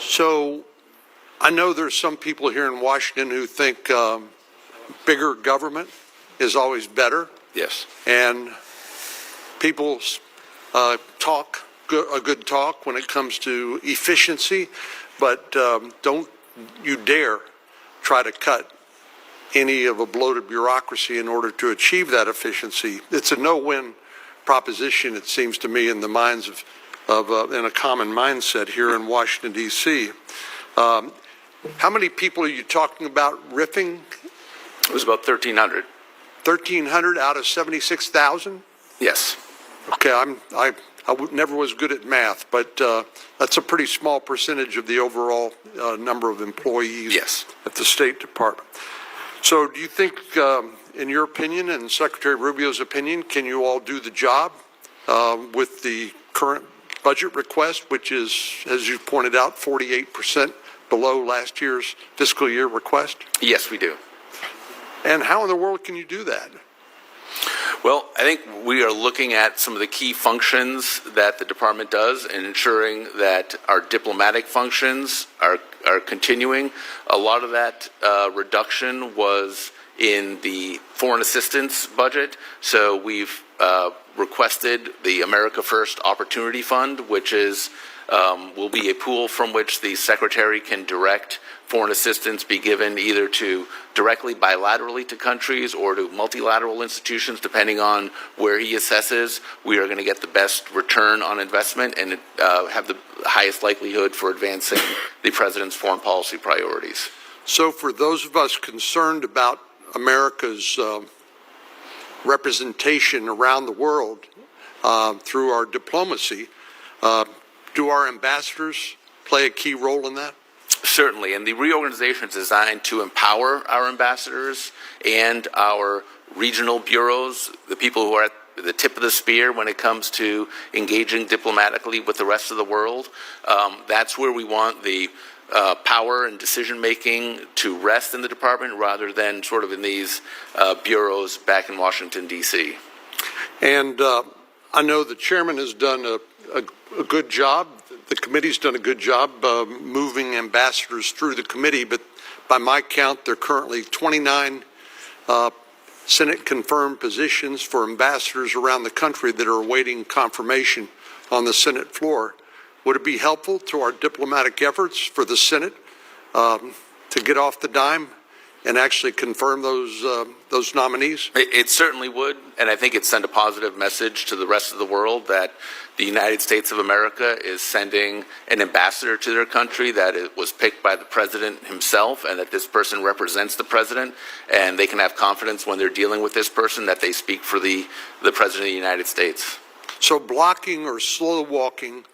So I know there's some people here in Washington who think bigger government is always better. Yes. And people talk a good talk when it comes to efficiency, but don't you dare try to cut any of a bloated bureaucracy in order to achieve that efficiency. It's a no-win proposition, it seems to me, in the minds of in a common mindset here in Washington, D.C. How many people are you talking about riffing? It was about 1,300. 1,300 out of 76,000? Yes. Okay, I never was good at math, but that's a pretty small percentage of the overall number of employees Yes. at the State Department. So do you think, in your opinion and Secretary Rubio's opinion, can you all do the job with the current budget request, which is, as you pointed out, 48% below last year's fiscal year request? Yes, we do. And how in the world can you do that? Well, I think we are looking at some of the key functions that the department does and ensuring that our diplomatic functions are continuing. A lot of that reduction was in the foreign assistance budget, so we've requested the America First Opportunity Fund, which is will be a pool from which the Secretary can direct foreign assistance be given either to directly bilaterally to countries or to multilateral institutions, depending on where he assesses we are going to get the best return on investment and have the highest likelihood for advancing the President's foreign policy priorities. So for those of us concerned about America's representation around the world through our diplomacy, do our ambassadors play a key role in that? Certainly, and the reorganization is designed to empower our ambassadors and our regional bureaus, the people who are at the tip of the spear when it comes to engaging diplomatically with the rest of the world. That's where we want the power and decision-making to rest in the department rather than sort of in these bureaus back in Washington, D.C. And I know the chairman has done a good job. The committee's done a good job moving ambassadors through the committee, but by my count, there are currently 29 Senate-confirmed positions for ambassadors around the country that are awaiting confirmation on the Senate floor. Would it be helpful to our diplomatic efforts for the Senate to get off the dime and actually confirm those nominees? It certainly would, and I think it sent a positive message to the rest of the world that the United States of America is sending an ambassador to their country, that it was picked by the President himself, and that this person represents the President, and they can have confidence when they're dealing with this person that they speak for the President of the United States. So blocking or slow walking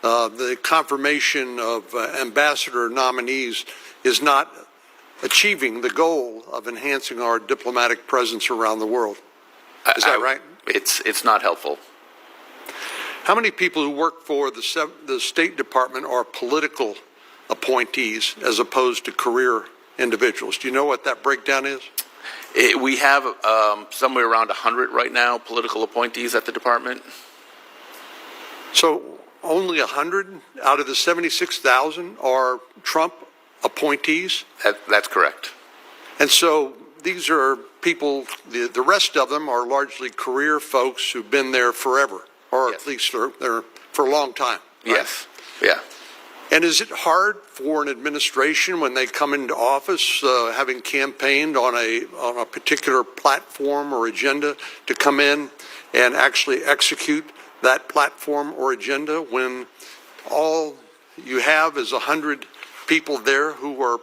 the confirmation of ambassador nominees is not achieving the goal of enhancing our diplomatic presence around the world. Is that right? It's not helpful. How many people who work for the State Department are political appointees as opposed to career individuals? Do you know what that breakdown is? We have somewhere around 100 right now, political appointees at the department. So only 100 out of the 76,000 are Trump appointees? That's correct. And so these are people, the rest of them are largely career folks who've been there forever, or Yes. at least they're for a long time. Right? Yes. Yeah. And is it hard for an administration when they come into office, having campaigned on a particular platform or agenda, to come in and actually execute that platform or agenda when all you have is 100 people there who are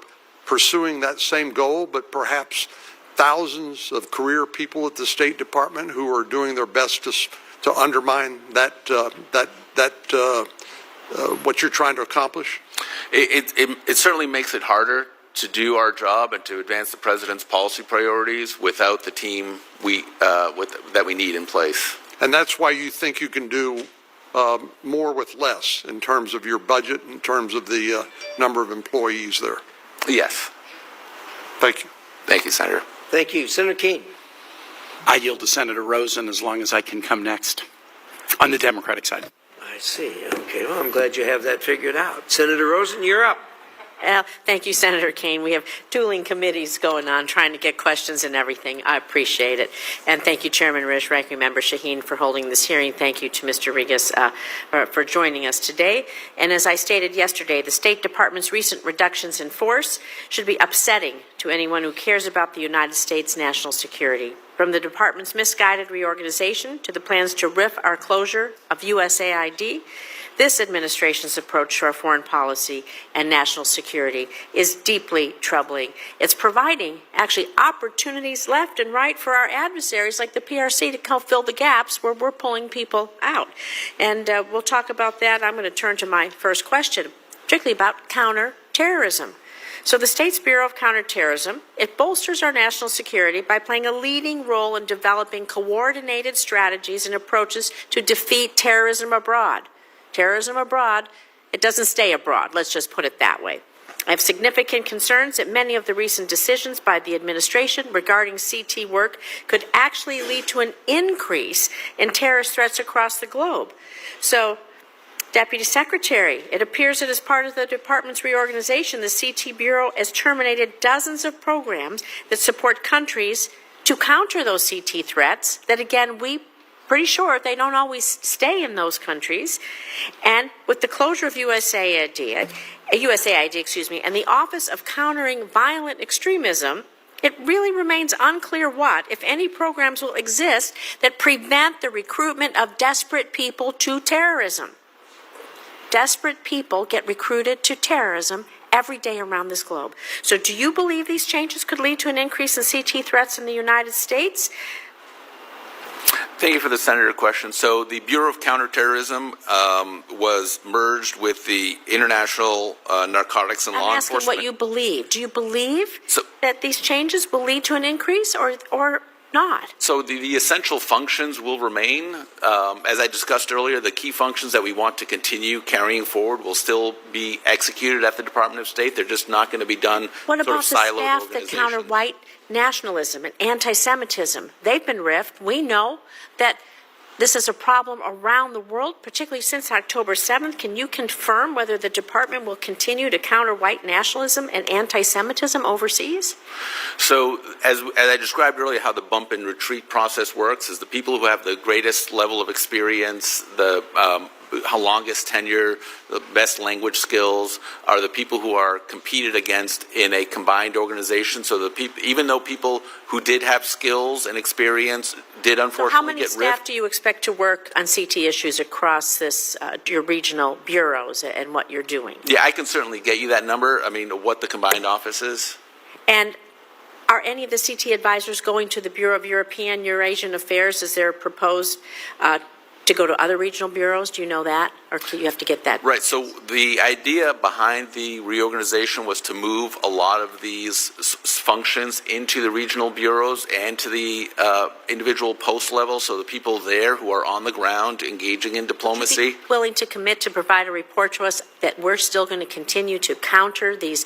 pursuing that same goal, but perhaps thousands of career people at the State Department who are doing their best to undermine what you're trying to accomplish? It certainly makes it harder to do our job and to advance the president's policy priorities without the team that we need in place. And that's why you think you can do more with less in terms of your budget, in terms of the number of employees there. Yes. Thank you. Thank you, Senator. Thank you. Senator Keene. I yield to Senator Rosen as long as I can come next on the Democratic side. I see. Okay, well, I'm glad you have that figured out. Senator Rosen, you're up. Thank you, Senator Kane. We have dueling committees going on, trying to get questions and everything. I appreciate it. And thank you, Chairman Risch, Ranking Member Shaheen, for holding this hearing. Thank you to Mr. Regas for joining us today. And as I stated yesterday, the State Department's recent reductions in force should be upsetting to anyone who cares about the United States' national security. From the Department's misguided reorganization to the plans to riff our closure of USAID, this administration's approach to our foreign policy and national security is deeply troubling. It's providing, actually, opportunities left and right for our adversaries like the PRC to help fill the gaps where we're pulling people out. And we'll talk about that. I'm going to turn to my first question, particularly about counterterrorism. So the state's Bureau of Counterterrorism, it bolsters our national security by playing a leading role in developing coordinated strategies and approaches to defeat terrorism abroad. Terrorism abroad, it doesn't stay abroad. Let's just put it that way. I have significant concerns that many of the recent decisions by the administration regarding CT work could actually lead to an increase in terrorist threats across the globe. So, Deputy Secretary, it appears that as part of the department's reorganization, the CT Bureau has terminated dozens of programs that support countries to counter those CT threats that, again, we pretty sure they don't always stay in those countries. And with the closure of USAID, and the Office of Countering Violent Extremism, it really remains unclear what, if any, programs will exist that prevent the recruitment of desperate people to terrorism. Desperate people get recruited to terrorism every day around this globe. So do you believe these changes could lead to an increase in CT threats in the United States? Thank you for the Senator question. So the Bureau of Counterterrorism was merged with the International Narcotics and Law Enforcement. I'm asking what you believe. Do you believe that these changes will lead to an increase or not? So the essential functions will remain. As I discussed earlier, the key functions that we want to continue carrying forward will still be executed at the Department of State. They're just not going to be done What about the siloed staff that counter organizations. white nationalism and anti-Semitism? They've been riffed. We know that this is a problem around the world, particularly since October 7th. Can you confirm whether the department will continue to counter white nationalism and anti-Semitism overseas? So as I described earlier, how the bump and retreat process works is the people who have the greatest level of experience, the longest tenure, the best language skills are the people who are competed against in a combined organization. So even though people who did have skills and experience did unfortunately So how many get staff riffed. do you expect to work on CT issues across this, your regional bureaus and what you're doing? Yeah, I can certainly get you that number. I mean, what the combined office is. And are any of the CT advisors going to the Bureau of European Eurasian Affairs? Is there proposed to go to other regional bureaus? Do you know that? Or do you have to get that? Right. So the idea behind the reorganization was to move a lot of these functions into the regional bureaus and to the individual post level. So the people there who are on the ground engaging in diplomacy. Would you be willing to commit to provide a report to us that we're still going to continue to counter these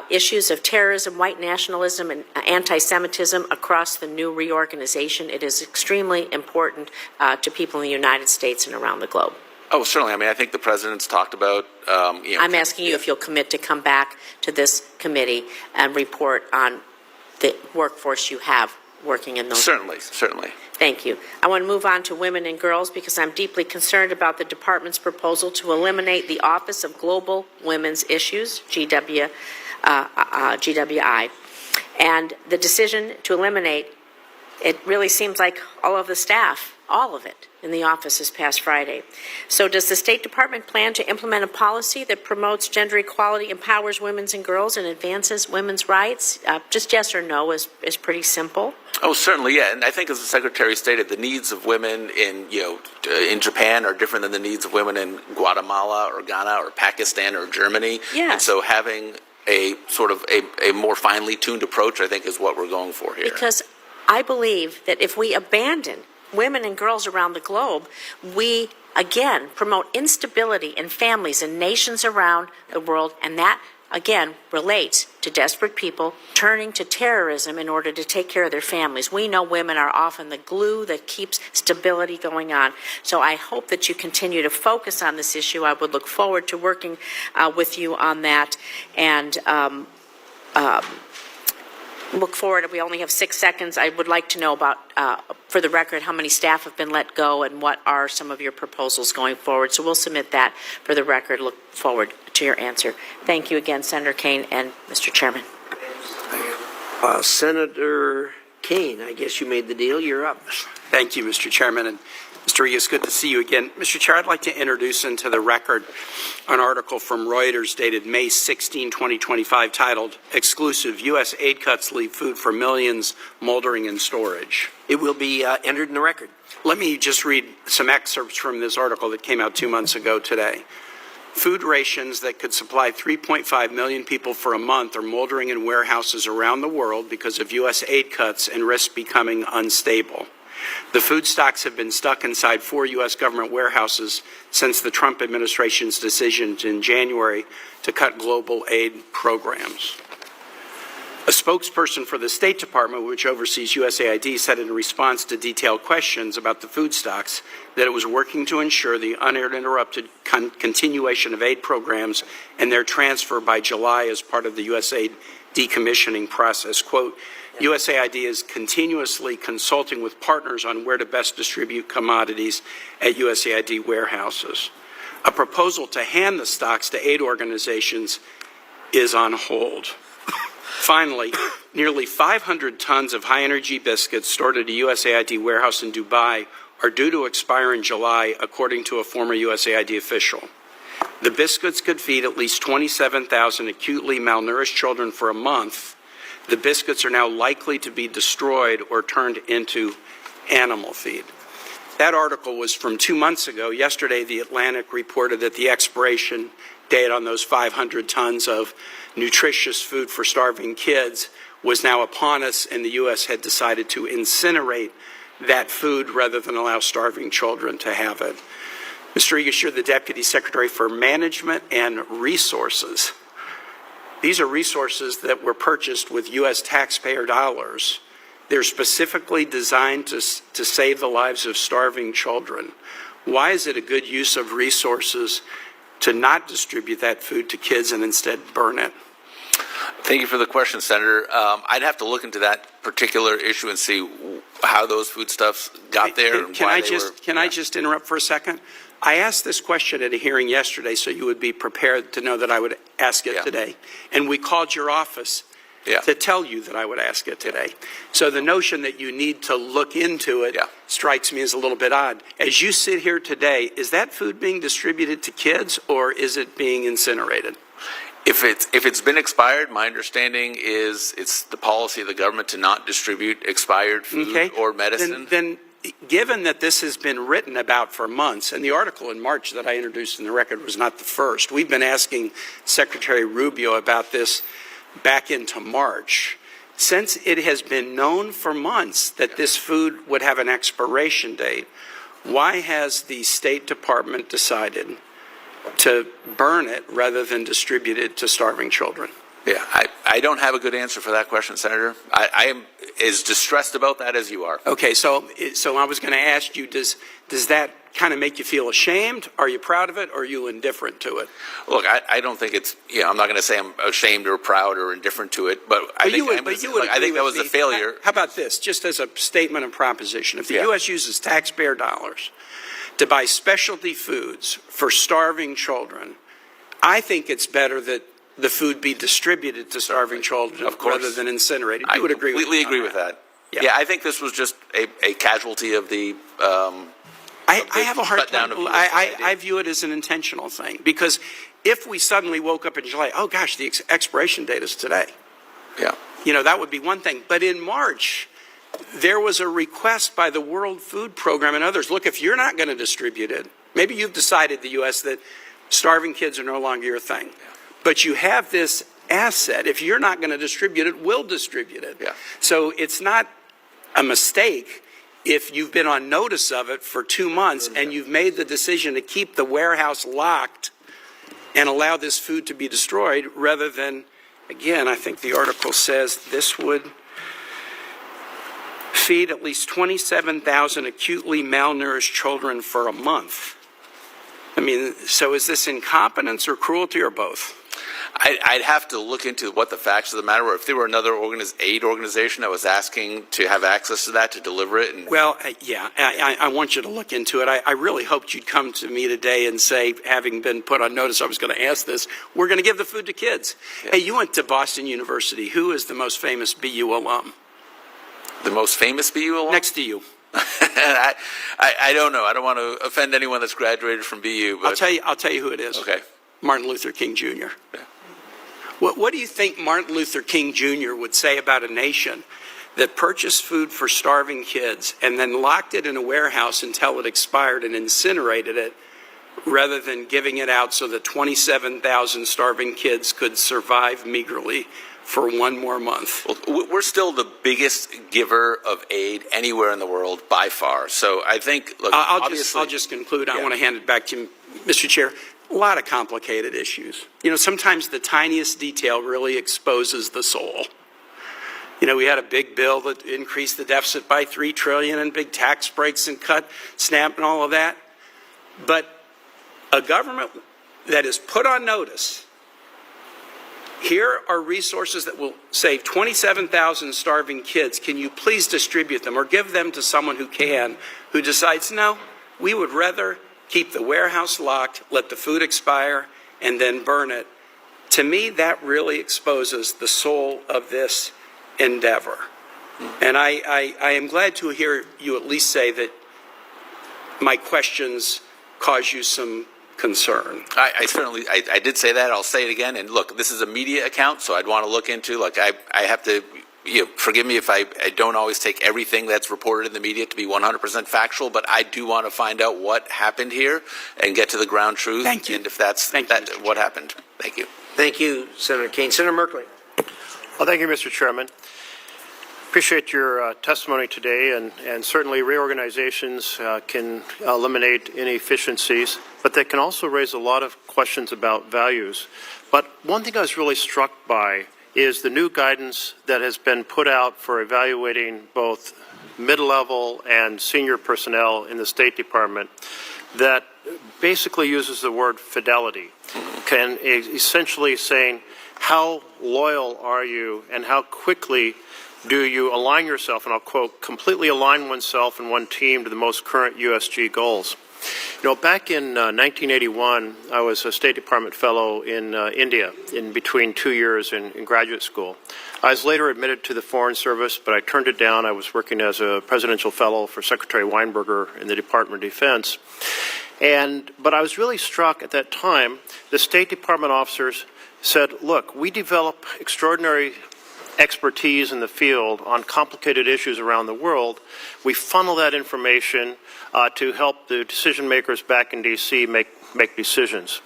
issues of terrorism, white nationalism, and anti-Semitism across the new reorganization? It is extremely important to people in the United States and around the globe. Oh, certainly. I mean, I think the president's talked about. I'm asking you if you'll commit to come back to this committee and report on the workforce you have working in those Certainly, areas. certainly. Thank you. I want to move on to women and girls because I'm deeply concerned about the department's proposal to eliminate the Office of Global Women's Issues, GWI, and the decision to eliminate, it really seems like all of the staff, all of it, in the office this past Friday. So does the State Department plan to implement a policy that promotes gender equality, empowers women and girls, and advances women's rights? Just yes or no is pretty simple. Oh, certainly, yeah. And I think, as the Secretary stated, the needs of women in Japan are different than the needs of women in Guatemala or Ghana or Pakistan or Germany. Yes. And so having a sort of a more finely tuned approach, I think, is what we're going for here. Because I believe that if we abandon women and girls around the globe, we, again, promote instability in families and nations around the world, and that, again, relates to desperate people turning to terrorism in order to take care of their families. We know women are often the glue that keeps stability going on. So I hope that you continue to focus on this issue. I would look forward to working with you on that, and look forward. We only have 6 seconds. I would like to know about, for the record, how many staff have been let go and what are some of your proposals going forward. So we'll submit that for the record. Look forward to your answer. Thank you again, Senator Kane and Mr. Chairman. Senator Kane, I guess you made the deal. You're up. Thank you, Mr. Chairman. And Mr. Regas, good to see you again. Mr. Chair, I'd like to introduce into the record an article from Reuters dated May 16, 2025, titled, "Exclusive U.S. Aid Cuts Leave Food for Millions Moldering in Storage." It will be entered in the record. Let me just read some excerpts from this article that came out 2 months ago today. Food rations that could supply 3.5 million people for a month are moldering in warehouses around the world because of U.S. aid cuts and risk becoming unstable. The food stocks have been stuck inside 4 U.S. government warehouses since the Trump administration's decision in January to cut global aid programs. A spokesperson for the State Department, which oversees USAID, said in response to detailed questions about the food stocks that it was working to ensure the uninterrupted continuation of aid programs and their transfer by July as part of the USAID decommissioning process. Quote, USAID is continuously consulting with partners on where to best distribute commodities at USAID warehouses. A proposal to hand the stocks to aid organizations is on hold. Finally, nearly 500 tons of high-energy biscuits stored at a USAID warehouse in Dubai are due to expire in July, according to a former USAID official. The biscuits could feed at least 27,000 acutely malnourished children for a month. The biscuits are now likely to be destroyed or turned into animal feed. That article was from 2 months ago. Yesterday, The Atlantic reported that the expiration date on those 500 tons of nutritious food for starving kids was now upon us, and the U.S. had decided to incinerate that food rather than allow starving children to have it. Mr. Regas, you're the Deputy Secretary for Management and Resources. These are resources that were purchased with U.S. taxpayer dollars. They're specifically designed to save the lives of starving children. Why is it a good use of resources to not distribute that food to kids and instead burn it? Thank you for the question, Senator. I'd have to look into that particular issue and see how those foodstuffs got there. Can I just interrupt for a second? I asked this question at a hearing yesterday so you would be prepared to know that I would ask it today. And we called your office to tell you that I would ask it today. So the notion that you need to look into it strikes me as a little bit odd. As you sit here today, is that food being distributed to kids or is it being incinerated? If it's been expired, my understanding is it's the policy of the government to not distribute expired food or medicine. Then given that this has been written about for months, and the article in March that I introduced in the record was not the first, we've been asking Secretary Rubio about this back into March. Since it has been known for months that this food would have an expiration date, why has the State Department decided to burn it rather than distribute it to starving children? Yeah, I don't have a good answer for that question, Senator. I am as distressed about that as you are. Okay, so I was going to ask you, does that kind of make you feel ashamed? Are you proud of it, or are you indifferent to it? Look, I don't think it's, I'm not going to say I'm ashamed or proud or indifferent to it, but I think that was a failure. How about this, just as a statement of proposition? If the Yeah. U.S. uses taxpayer dollars to buy specialty foods for starving children, I think it's better that the food be distributed to starving children Of course. rather than incinerated. You would agree with me? I completely agree on with that. Yeah. Yeah, I think this was just a casualty of the. I have a hard shutdown time. of I view it as an intentional thing, because if we suddenly woke up in July, oh gosh, the expiration date is today. Yeah. That would be one thing. But in March, there was a request by the World Food Program and others, look, if you're not going to distribute it, maybe you've decided, the U.S., that starving kids are no longer your thing. But you have this asset. If you're not going to distribute it, we'll distribute it. Yeah. So it's not a mistake if you've been on notice of it for 2 months and you've made the decision to keep the warehouse locked and allow this food to be destroyed, rather than, again, I think the article says this would feed at least 27,000 acutely malnourished children for a month. I mean, so is this incompetence or cruelty, or both? I'd have to look into what the facts of the matter were. If there were another aid organization that was asking to have access to that, to deliver it. And Well, yeah, I want you to look into it. I really hoped you'd come to me today and say, having been put on notice, I was going to ask this, we're going to give the food to kids. Yeah. Hey, you went to Boston University. Who is the most famous BU alum? The most famous BU alum? Next to you. I don't know. I don't want to offend anyone that's graduated from BU. But I'll tell you who it is. Okay. Martin Luther King Jr. Yeah. What do you think Martin Luther King Jr. would say about a nation that purchased food for starving kids and then locked it in a warehouse until it expired and incinerated it, rather than giving it out so that 27,000 starving kids could survive meagerly for 1 more month? Well, we're still the biggest giver of aid anywhere in the world by far. So I think, look, I'll just conclude. I want to hand it back to you, Mr. Chair. A lot of complicated issues. Sometimes the tiniest detail really exposes the soul. We had a big bill that increased the deficit by $3 trillion and big tax breaks and cut SNAP and all of that. But a government that is put on notice, here are resources that will save 27,000 starving kids. Can you please distribute them, or give them to someone who can, who decides, no, we would rather keep the warehouse locked, let the food expire, and then burn it. To me, that really exposes the soul of this endeavor. And I am glad to hear you at least say that my questions cause you some concern. I certainly did say that. I'll say it again. And look, this is a media account, so I'd want to look into. Like, I have to. Forgive me if I don't always take everything that's reported in the media to be 100% factual, but I do want to find out what happened here and get to the ground truth. Thank you. And if that's what happened. Thank you. Thank you, Senator Kane. Senator Merkley. Well, thank you, Mr. Chairman. Appreciate your testimony today, and certainly reorganizations can eliminate inefficiencies, but they can also raise a lot of questions about values. But one thing I was really struck by is the new guidance that has been put out for evaluating both mid-level and senior personnel in the State Department that basically uses the word fidelity, essentially saying how loyal are you and how quickly do you align yourself, and I'll quote, completely align oneself and one team to the most current USG goals. Back in 1981, I was a State Department fellow in India in between 2 years in graduate school. I was later admitted to the Foreign Service, but I turned it down. I was working as a presidential fellow for Secretary Weinberger in the Department of Defense. But I was really struck at that time. The State Department officers said, look, we develop extraordinary expertise in the field on complicated issues around the world. We funnel that information to help the decision makers back in D.C. make decisions.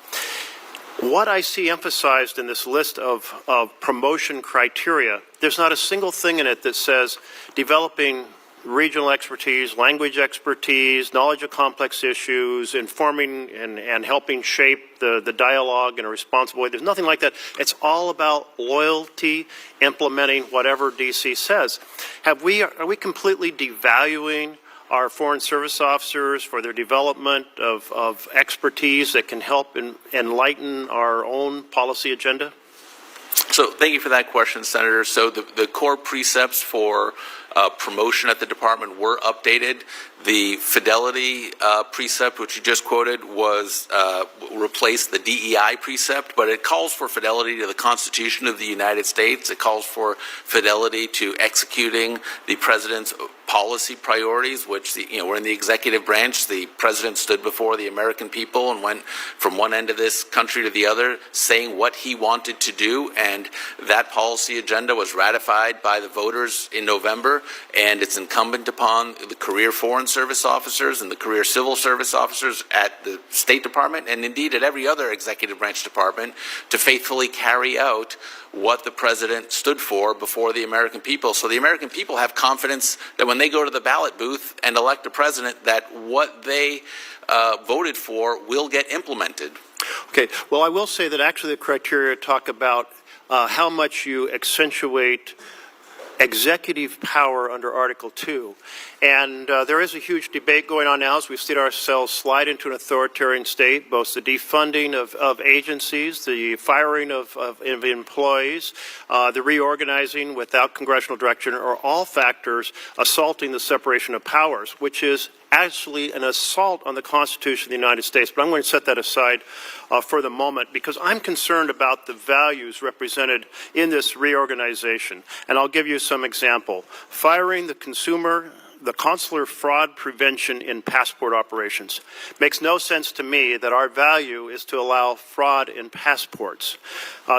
What I see emphasized in this list of promotion criteria, there's not a single thing in it that says developing regional expertise, language expertise, knowledge of complex issues, informing and helping shape the dialogue in a responsible way. There's nothing like that. It's all about loyalty, implementing whatever D.C. says. Are we completely devaluing our Foreign Service officers for their development of expertise that can help enlighten our own policy agenda? So thank you for that question, Senator. So the core precepts for promotion at the department were updated. The fidelity precept, which you just quoted, was replaced the DEI precept, but it calls for fidelity to the Constitution of the United States. It calls for fidelity to executing the president's policy priorities, which we're in the executive branch. The president stood before the American people and went from one end of this country to the other, saying what he wanted to do, and that policy agenda was ratified by the voters in November, and it's incumbent upon the career Foreign Service officers and the career Civil Service officers at the State Department, and indeed at every other executive branch department, to faithfully carry out what the president stood for before the American people. So the American people have confidence that when they go to the ballot booth and elect a president, that what they voted for will get implemented. Okay, well, I will say that actually the criteria talk about how much you accentuate executive power under Article 2. And there is a huge debate going on now as we've seen ourselves slide into an authoritarian state, both the defunding of agencies, the firing of employees, the reorganizing without congressional direction are all factors assaulting the separation of powers, which is actually an assault on the Constitution of the United States. But I'm going to set that aside for the moment because I'm concerned about the values represented in this reorganization. And I'll give you some example. Firing the consular fraud prevention in passport operations. Makes no sense to me that our value is to allow fraud in passports.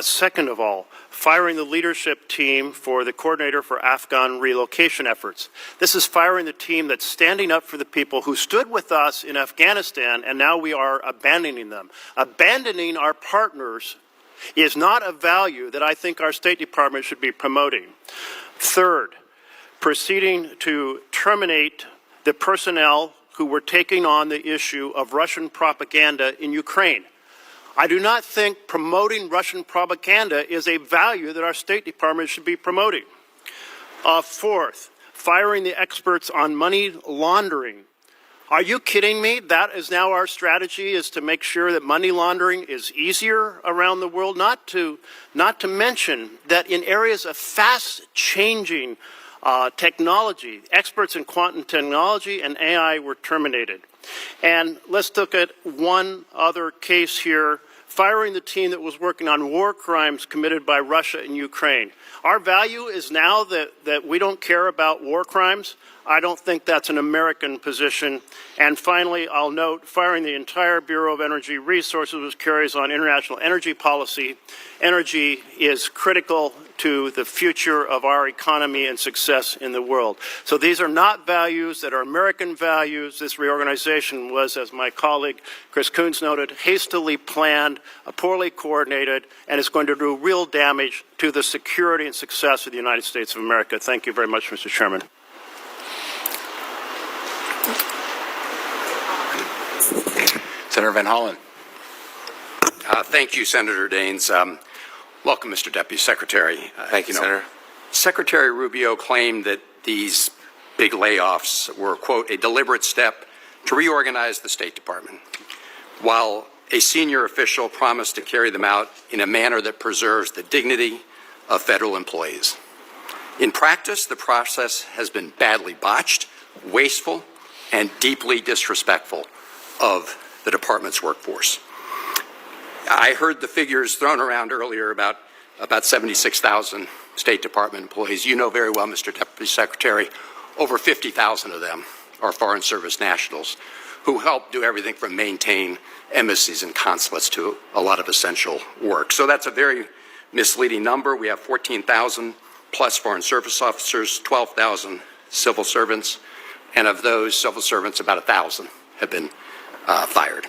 Second of all, firing the leadership team for the coordinator for Afghan relocation efforts. This is firing the team that's standing up for the people who stood with us in Afghanistan, and now we are abandoning them. Abandoning our partners is not a value that I think our State Department should be promoting. Third, proceeding to terminate the personnel who were taking on the issue of Russian propaganda in Ukraine. I do not think promoting Russian propaganda is a value that our State Department should be promoting. Fourth, firing the experts on money laundering. Are you kidding me? That is now our strategy, is to make sure that money laundering is easier around the world, not to mention that in areas of fast-changing technology, experts in quantum technology and AI were terminated. And let's look at one other case here, firing the team that was working on war crimes committed by Russia in Ukraine. Our value is now that we don't care about war crimes. I don't think that's an American position. And finally, I'll note, firing the entire Bureau of Energy Resources, which carries on international energy policy. Energy is critical to the future of our economy and success in the world. So these are not values that are American values. This reorganization was, as my colleague Chris Coons noted, hastily planned, poorly coordinated, and it's going to do real damage to the security and success of the United States of America. Thank you very much, Mr. Chairman. Senator Van Hollen. Thank you, Senator Daines. Welcome, Mr. Deputy Secretary. Thank you, Senator. Secretary Rubio claimed that these big layoffs were, quote, a deliberate step to reorganize the State Department, while a senior official promised to carry them out in a manner that preserves the dignity of federal employees. In practice, the process has been badly botched, wasteful, and deeply disrespectful of the department's workforce. I heard the figures thrown around earlier about 76,000 State Department employees. You know very well, Mr. Deputy Secretary, over 50,000 of them are Foreign Service nationals who help do everything from maintain embassies and consulates to a lot of essential work. So that's a very misleading number. We have 14,000 plus Foreign Service officers, 12,000 civil servants, and of those civil servants, about 1,000 have been fired.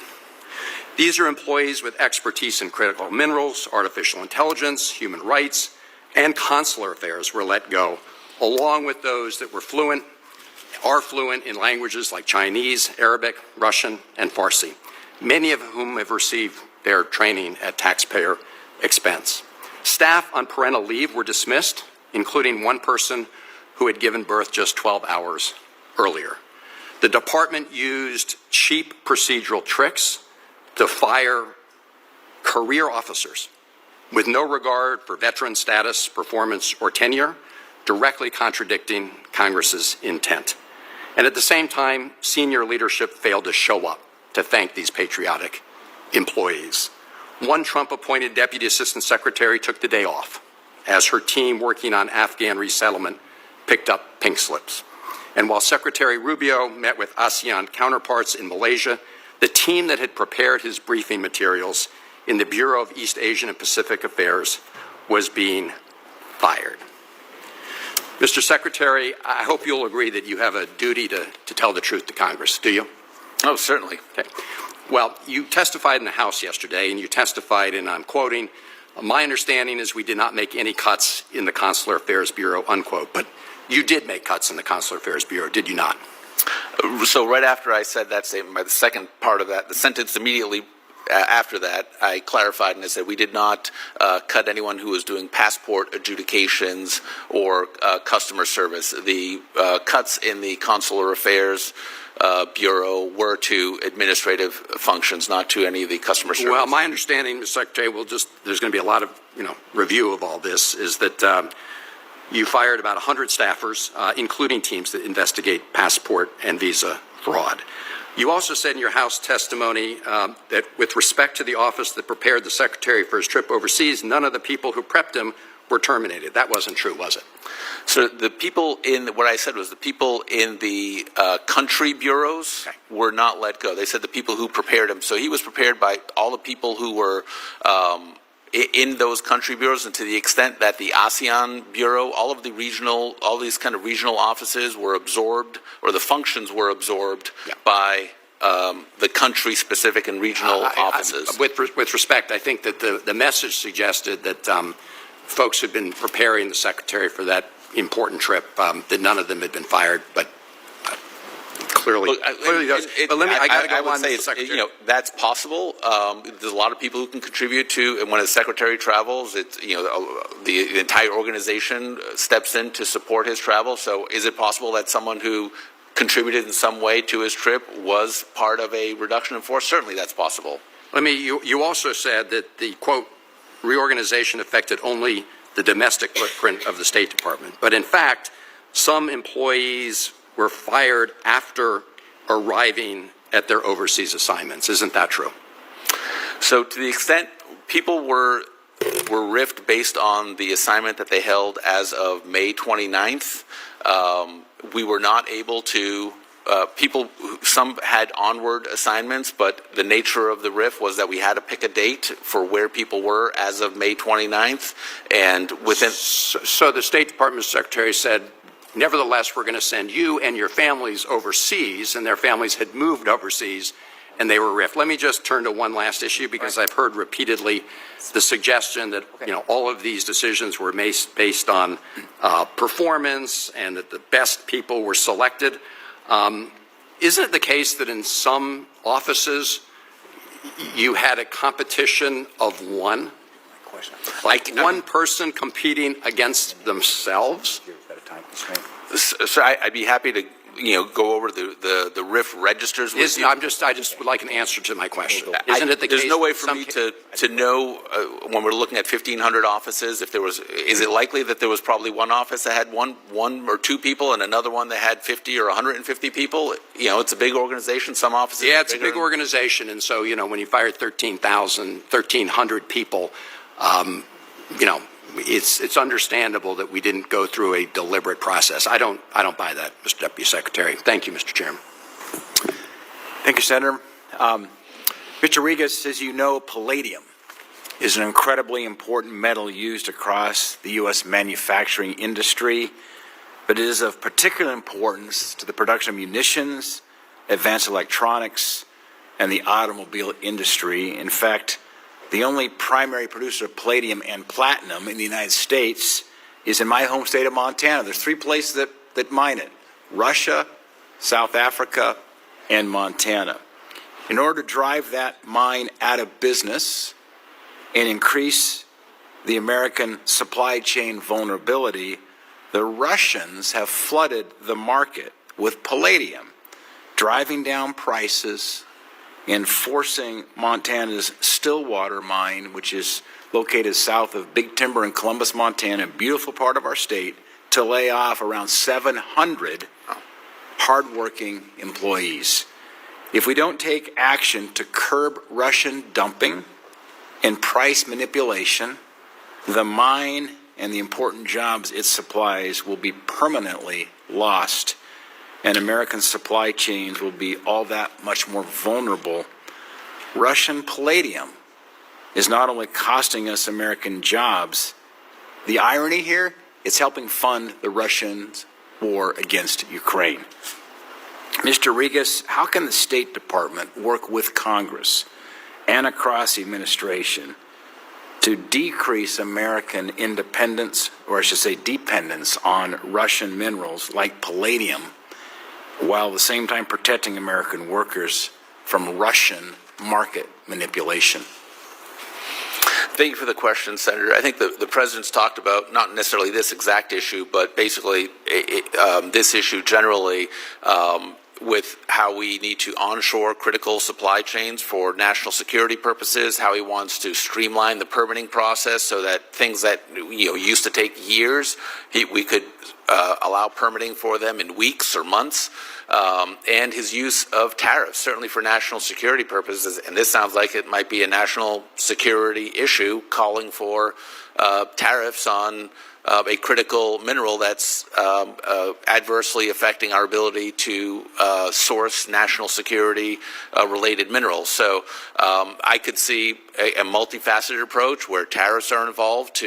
These are employees with expertise in critical minerals, artificial intelligence, human rights, and consular affairs were let go, along with those that were are fluent in languages like Chinese, Arabic, Russian, and Farsi, many of whom have received their training at taxpayer expense. Staff on parental leave were dismissed, including one person who had given birth just 12 hours earlier. The department used cheap procedural tricks to fire career officers with no regard for veteran status, performance, or tenure, directly contradicting Congress's intent. And at the same time, senior leadership failed to show up to thank these patriotic employees. One Trump-appointed Deputy Assistant Secretary took the day off as her team working on Afghan resettlement picked up pink slips. And while Secretary Rubio met with ASEAN counterparts in Malaysia, the team that had prepared his briefing materials in the Bureau of East Asian and Pacific Affairs was being fired. Mr. Secretary, I hope you'll agree that you have a duty to tell the truth to Congress, do you? Oh, certainly. Okay. Well, you testified in the House yesterday, and you testified, and I'm quoting, my understanding is we did not make any cuts in the Consular Affairs Bureau, unquote. But you did make cuts in the Consular Affairs Bureau, did you not? So right after I said that statement, by the second part of that, the sentence immediately after that, I clarified and I said we did not cut anyone who was doing passport adjudications or customer service. The cuts in the Consular Affairs Bureau were to administrative functions, not to any of the customer service. Well, my understanding, Mr. Secretary, there's going to be a lot of review of all this, is that you fired about 100 staffers, including teams that investigate passport and visa fraud. You also said in your House testimony that with respect to the office that prepared the Secretary for his trip overseas, none of the people who prepped him were terminated. That wasn't true, was it? So the people what I said was the people in the country bureaus were not let go. They said the people who prepared him. So he was prepared by all the people who were in those country bureaus, and to the extent that the ASEAN Bureau, all these kind of regional offices were absorbed, or the functions were absorbed by the country-specific and regional offices. With respect, I think that the message suggested that folks who'd been preparing the Secretary for that important trip, that none of them had been fired, but clearly does. But let me, I would say it's, that's possible. There's a lot of people who can contribute to, and when a secretary travels, it's, the entire organization steps in to support his travel. So is it possible that someone who contributed in some way to his trip was part of a reduction in force? Certainly that's possible. You also said that the, quote, reorganization affected only the domestic footprint of the State Department. But in fact, some employees were fired after arriving at their overseas assignments. Isn't that true? So to the extent people were riffed based on the assignment that they held as of May 29th, we were not able to some had onward assignments, but the nature of the RIF was that we had to pick a date for where people were as of May 29th, and within... So the State Department Secretary said, nevertheless, we're going to send you and your families overseas, and their families had moved overseas, and they were RIF. Let me just turn to one last issue, because I've heard repeatedly the suggestion that all of these decisions were based on performance and that the best people were selected. Isn't it the case that in some offices you had a competition of one? Like one person competing against themselves? So I'd be happy to go over the RIF registers with you. I just would like an answer to my question. Isn't it the case? There's no way for me to know when we're looking at 1,500 offices if there was. Is it likely that there was probably one office that had one or two people and another one that had 50 or 150 people? It's a big organization. Some offices. Yeah, it's a big organization, and so when you fired 1,300 people, it's understandable that we didn't go through a deliberate process. I don't buy that, Mr. Deputy Secretary. Thank you, Mr. Chairman. Thank you, Senator. Mr. Regas, as you know, palladium is an incredibly important metal used across the U.S. manufacturing industry, but it is of particular importance to the production of munitions, advanced electronics, and the automobile industry. In fact, the only primary producer of palladium and platinum in the United States is in my home state of Montana. There's 3 places that mine it: Russia, South Africa, and Montana. In order to drive that mine out of business and increase the American supply chain vulnerability, the Russians have flooded the market with palladium, driving down prices, and forcing Montana's Stillwater mine, which is located south of Big Timber in Columbus, Montana, a beautiful part of our state, to lay off around 700 hardworking employees. If we don't take action to curb Russian dumping and price manipulation, the mine and the important jobs it supplies will be permanently lost, and American supply chains will be all that much more vulnerable. Russian palladium is not only costing us American jobs, the irony here, it's helping fund the Russians' war against Ukraine. Mr. Regas, how can the State Department work with Congress and across the administration to decrease American independence, or I should say dependence, on Russian minerals like palladium, while at the same time protecting American workers from Russian market manipulation? Thank you for the question, Senator. I think the President's talked about not necessarily this exact issue, but basically this issue generally with how we need to onshore critical supply chains for national security purposes, how he wants to streamline the permitting process so that things that used to take years, we could allow permitting for them in weeks or months, and his use of tariffs, certainly for national security purposes. And this sounds like it might be a national security issue, calling for tariffs on a critical mineral that's adversely affecting our ability to source national security related minerals. So I could see a multifaceted approach where tariffs are involved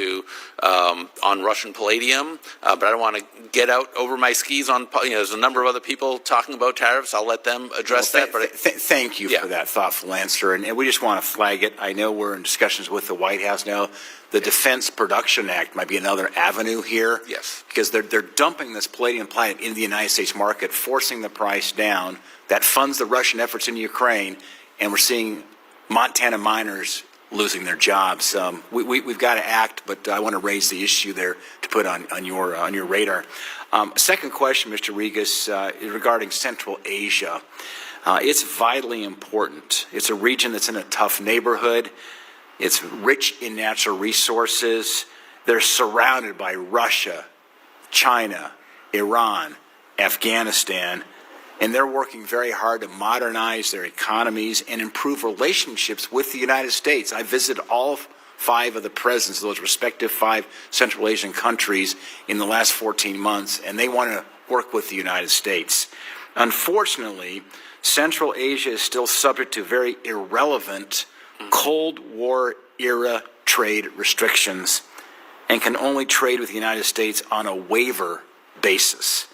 on Russian palladium, but I don't want to get out over my skis on, there's a number of other people talking about tariffs. I'll let them address that. But thank you for that thoughtful answer. And we just want to flag it. I know we're in discussions with the White House now. The Defense Production Act might be another avenue here. Yes. Because they're dumping this palladium plant into the United States market, forcing the price down. That funds the Russian efforts in Ukraine, and we're seeing Montana miners losing their jobs. We've got to act, but I want to raise the issue there to put on your radar. Second question, Mr. Regas, is regarding Central Asia. It's vitally important. It's a region that's in a tough neighborhood. It's rich in natural resources. They're surrounded by Russia, China, Iran, Afghanistan, and they're working very hard to modernize their economies and improve relationships with the United States. I visited all 5 of the presidents of those respective 5 Central Asian countries in the last 14 months, and they want to work with the United States. Unfortunately, Central Asia is still subject to very irrelevant Cold War era trade restrictions and can only trade with the United States on a waiver basis.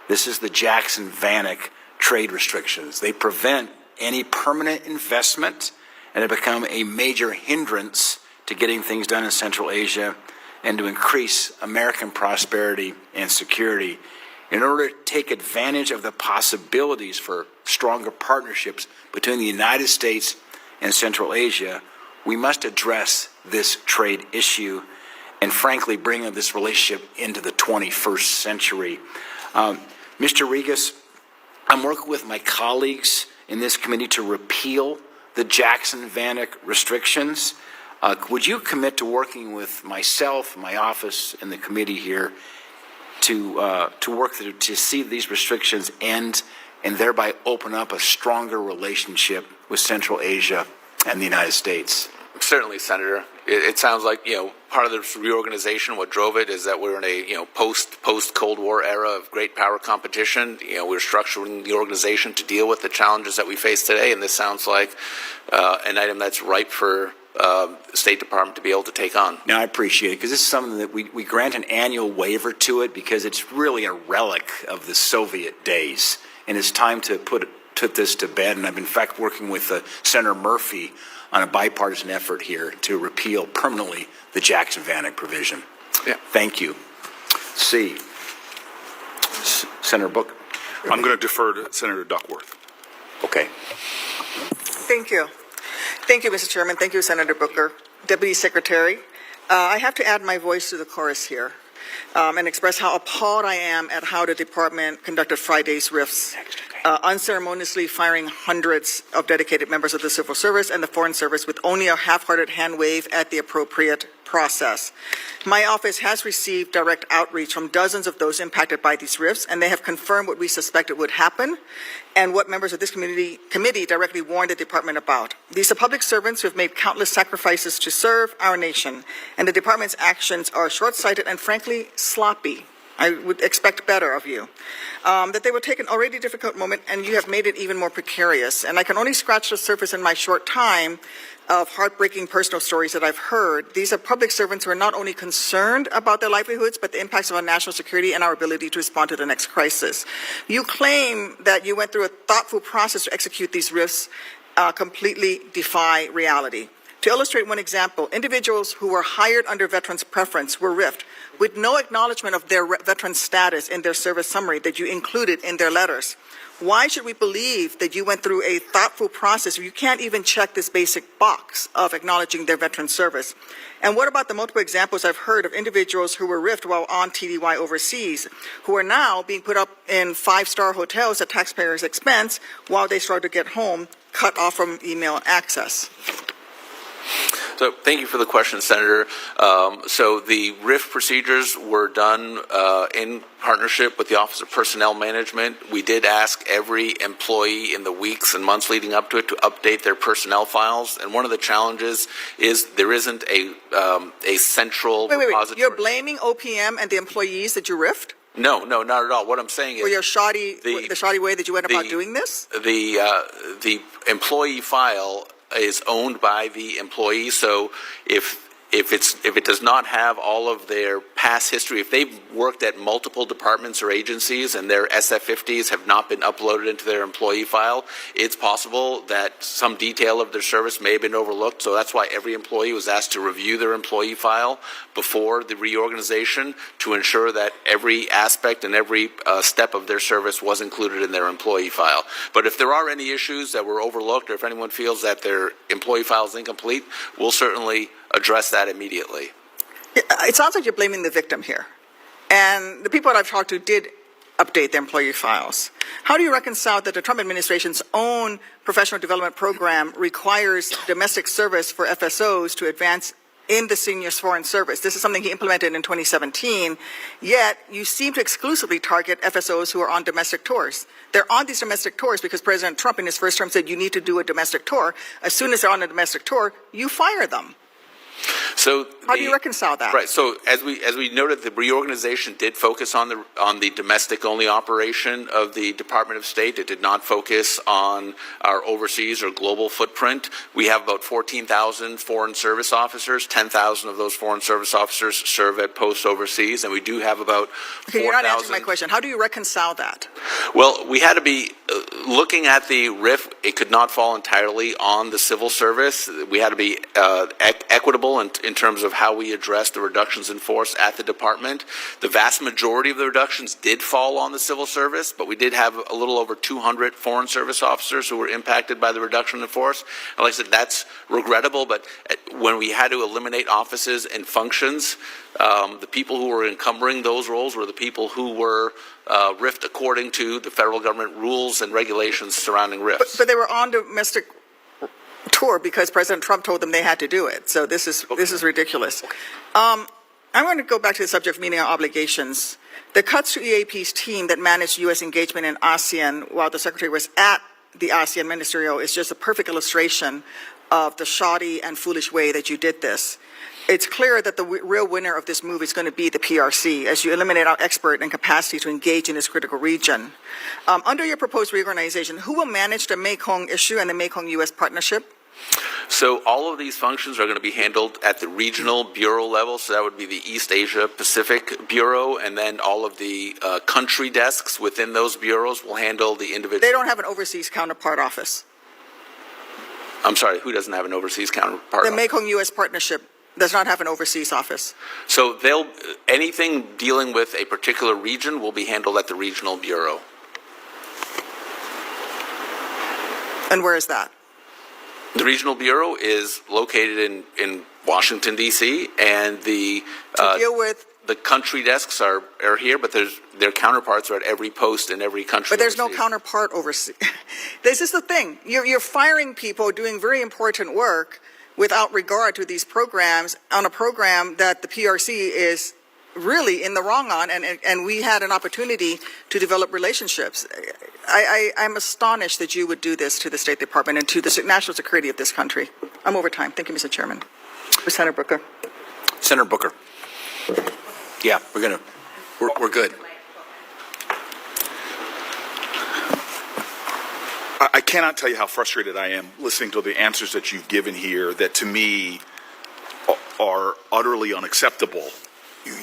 This is the Jackson-Vanik trade restrictions. They prevent any permanent investment and have become a major hindrance to getting things done in Central Asia and to increase American prosperity and security. In order to take advantage of the possibilities for stronger partnerships between the United States and Central Asia, we must address this trade issue and frankly bring this relationship into the 21st century. Mr. Regas, I'm working with my colleagues in this committee to repeal the Jackson-Vanik restrictions. Would you commit to working with myself, my office, and the committee here to work to see these restrictions end and thereby open up a stronger relationship with Central Asia and the United States? Certainly, Senator. It sounds like, part of this reorganization, what drove it is that we're in a, post-Cold War era of great power competition. We're structuring the organization to deal with the challenges that we face today, and this sounds like an item that's ripe for the State Department to be able to take on. No, I appreciate it, because this is something that we grant an annual waiver to it because it's really a relic of the Soviet days, and it's time to put this to bed. And I've been, in fact, working with Senator Murphy on a bipartisan effort here to repeal permanently the Jackson-Vanik provision. Yeah. Thank you. C. Senator Booker. I'm going to defer to Senator Duckworth. Okay. Thank you. Thank you, Mr. Chairman. Thank you, Senator Booker. Deputy Secretary, I have to add my voice to the chorus here and express how appalled I am at how the department conducted Friday's RIFs. unceremoniously firing hundreds of dedicated members of the civil service and the foreign service with only a half-hearted hand wave at the appropriate process. My office has received direct outreach from dozens of those impacted by these rifts, and they have confirmed what we suspected would happen and what members of this committee directly warned the department about. These are public servants who have made countless sacrifices to serve our nation, and the department's actions are short-sighted and frankly sloppy. I would expect better of you. That they will take an already difficult moment, and you have made it even more precarious. And I can only scratch the surface in my short time of heartbreaking personal stories that I've heard. These are public servants who are not only concerned about their livelihoods, but the impacts of our national security and our ability to respond to the next crisis. You claim that you went through a thoughtful process to execute these rifts, completely defy reality. To illustrate one example, individuals who were hired under veterans preference were riffed with no acknowledgement of their veteran status in their service summary that you included in their letters. Why should we believe that you went through a thoughtful process if you can't even check this basic box of acknowledging their veteran service? And what about the multiple examples I've heard of individuals who were riffed while on TDY overseas, who are now being put up in five-star hotels at taxpayers' expense while they struggle to get home, cut off from email access? So thank you for the question, Senator. So the RIF procedures were done in partnership with the Office of Personnel Management. We did ask every employee in the weeks and months leading up to it to update their personnel files. And one of the challenges is there isn't a central repository. You're blaming OPM and the employees that you riffed? No, not at all. What I'm saying is For your the shoddy way that you went about doing this? The employee file is owned by the employee, so if it does not have all of their past history, if they've worked at multiple departments or agencies and their SF-50s have not been uploaded into their employee file, it's possible that some detail of their service may have been overlooked. So that's why every employee was asked to review their employee file before the reorganization to ensure that every aspect and every step of their service was included in their employee file. But if there are any issues that were overlooked, or if anyone feels that their employee file is incomplete, we'll certainly address that immediately. It sounds like you're blaming the victim here. And the people that I've talked to did update their employee files. How do you reconcile that the Trump administration's own professional development program requires domestic service for FSOs to advance in the seniors foreign service? This is something he implemented in 2017, yet you seem to exclusively target FSOs who are on domestic tours. They're on these domestic tours because President Trump in his first term said you need to do a domestic tour. As soon as they're on a domestic tour, you fire them. So how do you reconcile that? Right. So as we noted, the reorganization did focus on the domestic only operation of the Department of State. It did not focus on our overseas or global footprint. We have about 14,000 foreign service officers. 10,000 of those foreign service officers serve at posts overseas, and we do have about 4,000. Okay, you're not answering my question. How do you reconcile that? Well, we had to be looking at the RIF. It could not fall entirely on the civil service. We had to be equitable in terms of how we address the reductions in force at the department. The vast majority of the reductions did fall on the civil service, but we did have a little over 200 foreign service officers who were impacted by the reduction in force. And like I said, that's regrettable, but when we had to eliminate offices and functions, the people who were encumbering those roles were the people who were RIFed according to the federal government rules and regulations surrounding RIFs. But they were on domestic tour because President Trump told them they had to do it. So this is ridiculous. I'm going to go back to the subject of meeting our obligations. The cuts to EAP's team that managed U.S. engagement in ASEAN while the Secretary was at the ASEAN Ministerial is just a perfect illustration of the shoddy and foolish way that you did this. It's clear that the real winner of this move is going to be the PRC as you eliminate our expert and capacity to engage in this critical region. Under your proposed reorganization, who will manage the Mekong issue and the Mekong-U.S. partnership? So all of these functions are going to be handled at the regional bureau level. So that would be the East Asia Pacific Bureau, and then all of the country desks within those bureaus will handle the individual. They don't have an overseas counterpart office. I'm sorry, who doesn't have an overseas counterpart? The Mekong-U.S. partnership does not have an overseas office. So anything dealing with a particular region will be handled at the regional bureau. And where is that? The regional bureau is located in Washington, D.C., and the to deal with the country desks are here, but their counterparts are at every post in every country. But there's no overseas. counterpart overseas. This is the thing. You're firing people doing very important work without regard to these programs on a program that the PRC is really in the wrong on, and we had an opportunity to develop relationships. I'm astonished that you would do this to the State Department and to the national security of this country. I'm over time. Thank you, Mr. Chairman. Senator Booker. Senator Booker. Yeah, we're good. I cannot tell you how frustrated I am listening to the answers that you've given here that to me are utterly unacceptable.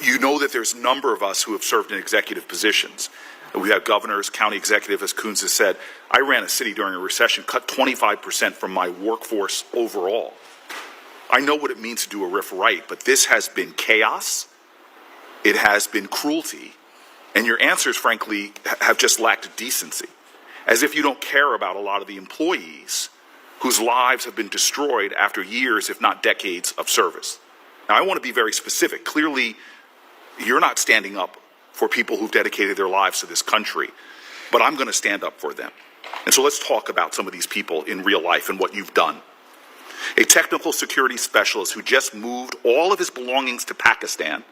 You know that there's a number of us who have served in executive positions. We have governors, county executive, as Coons has said. I ran a city during a recession, cut 25% from my workforce overall. I know what it means to do a RIF right, but this has been chaos. It has been cruelty. And your answers, frankly, have just lacked decency. As if you don't care about a lot of the employees whose lives have been destroyed after years, if not decades, of service. Now, I want to be very specific. Clearly, you're not standing up for people who've dedicated their lives to this country, but I'm going to stand up for them. And so let's talk about some of these people in real life and what you've done. A technical security specialist who just moved all of his belongings to Pakistan.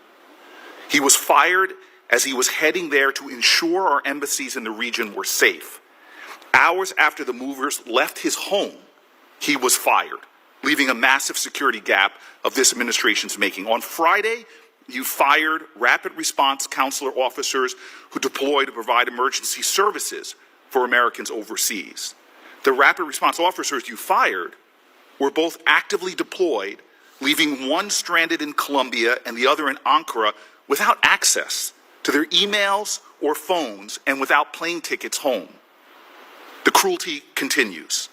He was fired as he was heading there to ensure our embassies in the region were safe. Hours after the movers left his home, he was fired, leaving a massive security gap of this administration's making. On Friday, you fired rapid response consular officers who deployed to provide emergency services for Americans overseas. The rapid response officers you fired were both actively deployed, leaving one stranded in Colombia and the other in Ankara without access to their emails or phones and without plane tickets home. The cruelty continues.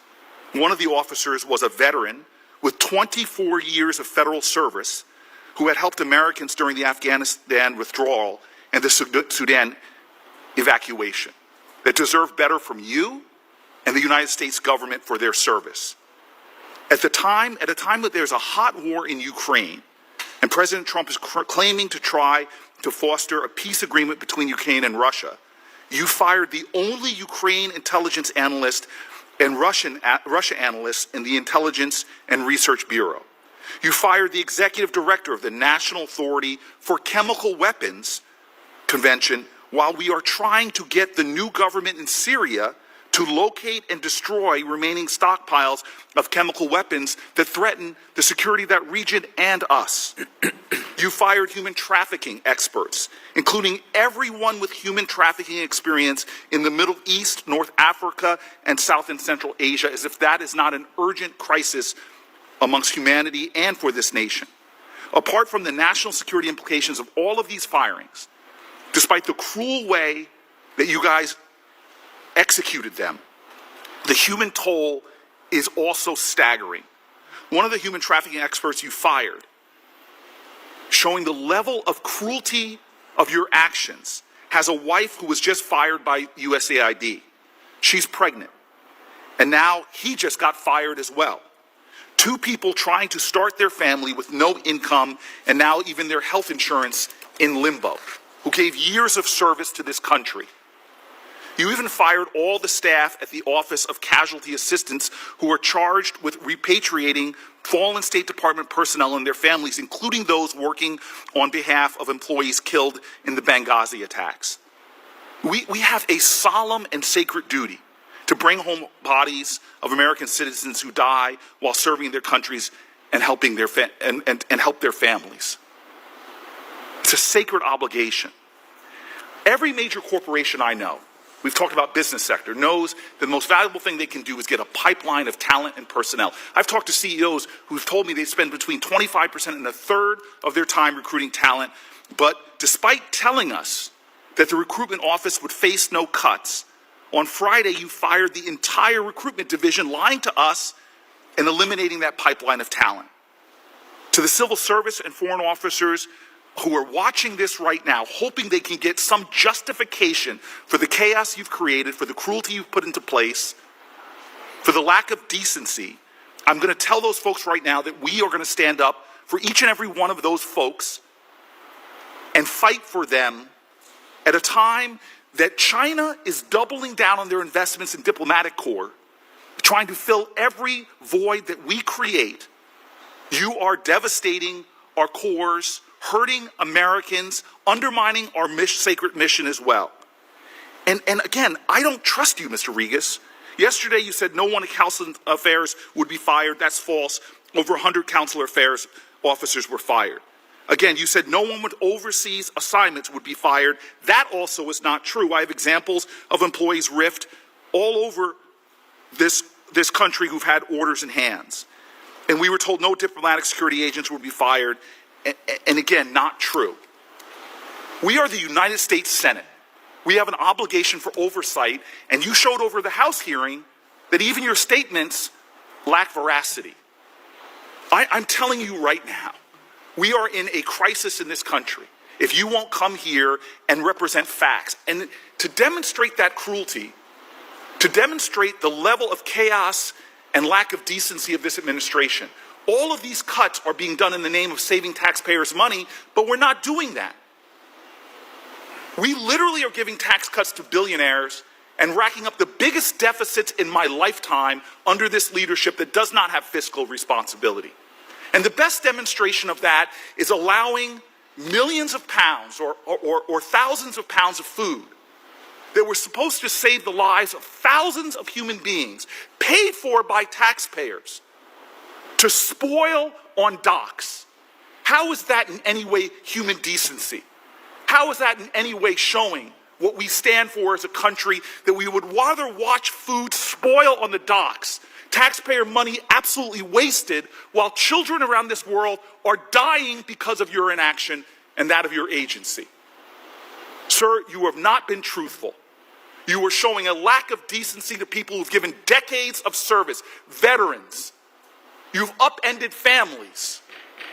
One of the officers was a veteran with 24 years of federal service who had helped Americans during the Afghanistan withdrawal and the Sudan evacuation, that deserve better from you and the United States government for their service. At a time that there's a hot war in Ukraine, and President Trump is claiming to try to foster a peace agreement between Ukraine and Russia, you fired the only Ukraine intelligence analyst and Russia analyst in the Intelligence and Research Bureau. You fired the executive director of the National Authority for Chemical Weapons Convention while we are trying to get the new government in Syria to locate and destroy remaining stockpiles of chemical weapons that threaten the security of that region and us. You fired human trafficking experts, including everyone with human trafficking experience in the Middle East, North Africa, and South and Central Asia, as if that is not an urgent crisis amongst humanity and for this nation. Apart from the national security implications of all of these firings, despite the cruel way that you guys executed them, the human toll is also staggering. One of the human trafficking experts you fired, showing the level of cruelty of your actions, has a wife who was just fired by USAID. She's pregnant. And now he just got fired as well. Two people trying to start their family with no income and now even their health insurance in limbo, who gave years of service to this country. You even fired all the staff at the Office of Casualty Assistance who are charged with repatriating fallen State Department personnel and their families, including those working on behalf of employees killed in the Benghazi attacks. We have a solemn and sacred duty to bring home bodies of American citizens who die while serving their countries and helping their and help their families. It's a sacred obligation. Every major corporation I know, we've talked about business sector, knows the most valuable thing they can do is get a pipeline of talent and personnel. I've talked to CEOs who've told me they spend between 25% and a third of their time recruiting talent, but despite telling us that the recruitment office would face no cuts, on Friday you fired the entire recruitment division, lying to us and eliminating that pipeline of talent. To the civil service and foreign officers who are watching this right now, hoping they can get some justification for the chaos you've created, for the cruelty you've put into place, for the lack of decency, I'm going to tell those folks right now that we are going to stand up for each and every one of those folks and fight for them at a time that China is doubling down on their investments in diplomatic corps, trying to fill every void that we create. You are devastating our corps, hurting Americans, undermining our sacred mission as well. And again, I don't trust you, Mr. Regas. Yesterday you said no one at Council Affairs would be fired. That's false. Over 100 Consular Affairs officers were fired. Again, you said no one with overseas assignments would be fired. That also is not true. I have examples of employees riffed all over this country who've had orders in hands. And we were told no diplomatic security agents would be fired. And again, not true. We are the United States Senate. We have an obligation for oversight, and you showed over the House hearing that even your statements lack veracity. I'm telling you right now, we are in a crisis in this country if you won't come here and represent facts. And to demonstrate that cruelty, to demonstrate the level of chaos and lack of decency of this administration, all of these cuts are being done in the name of saving taxpayers' money, but we're not doing that. We literally are giving tax cuts to billionaires and racking up the biggest deficits in my lifetime under this leadership that does not have fiscal responsibility. And the best demonstration of that is allowing millions of pounds or thousands of pounds of food that were supposed to save the lives of thousands of human beings, paid for by taxpayers, to spoil on docks. How is that in any way human decency? How is that in any way showing what we stand for as a country, that we would rather watch food spoil on the docks, taxpayer money absolutely wasted, while children around this world are dying because of your inaction and that of your agency? Sir, you have not been truthful. You are showing a lack of decency to people who've given decades of service, veterans. You've upended families.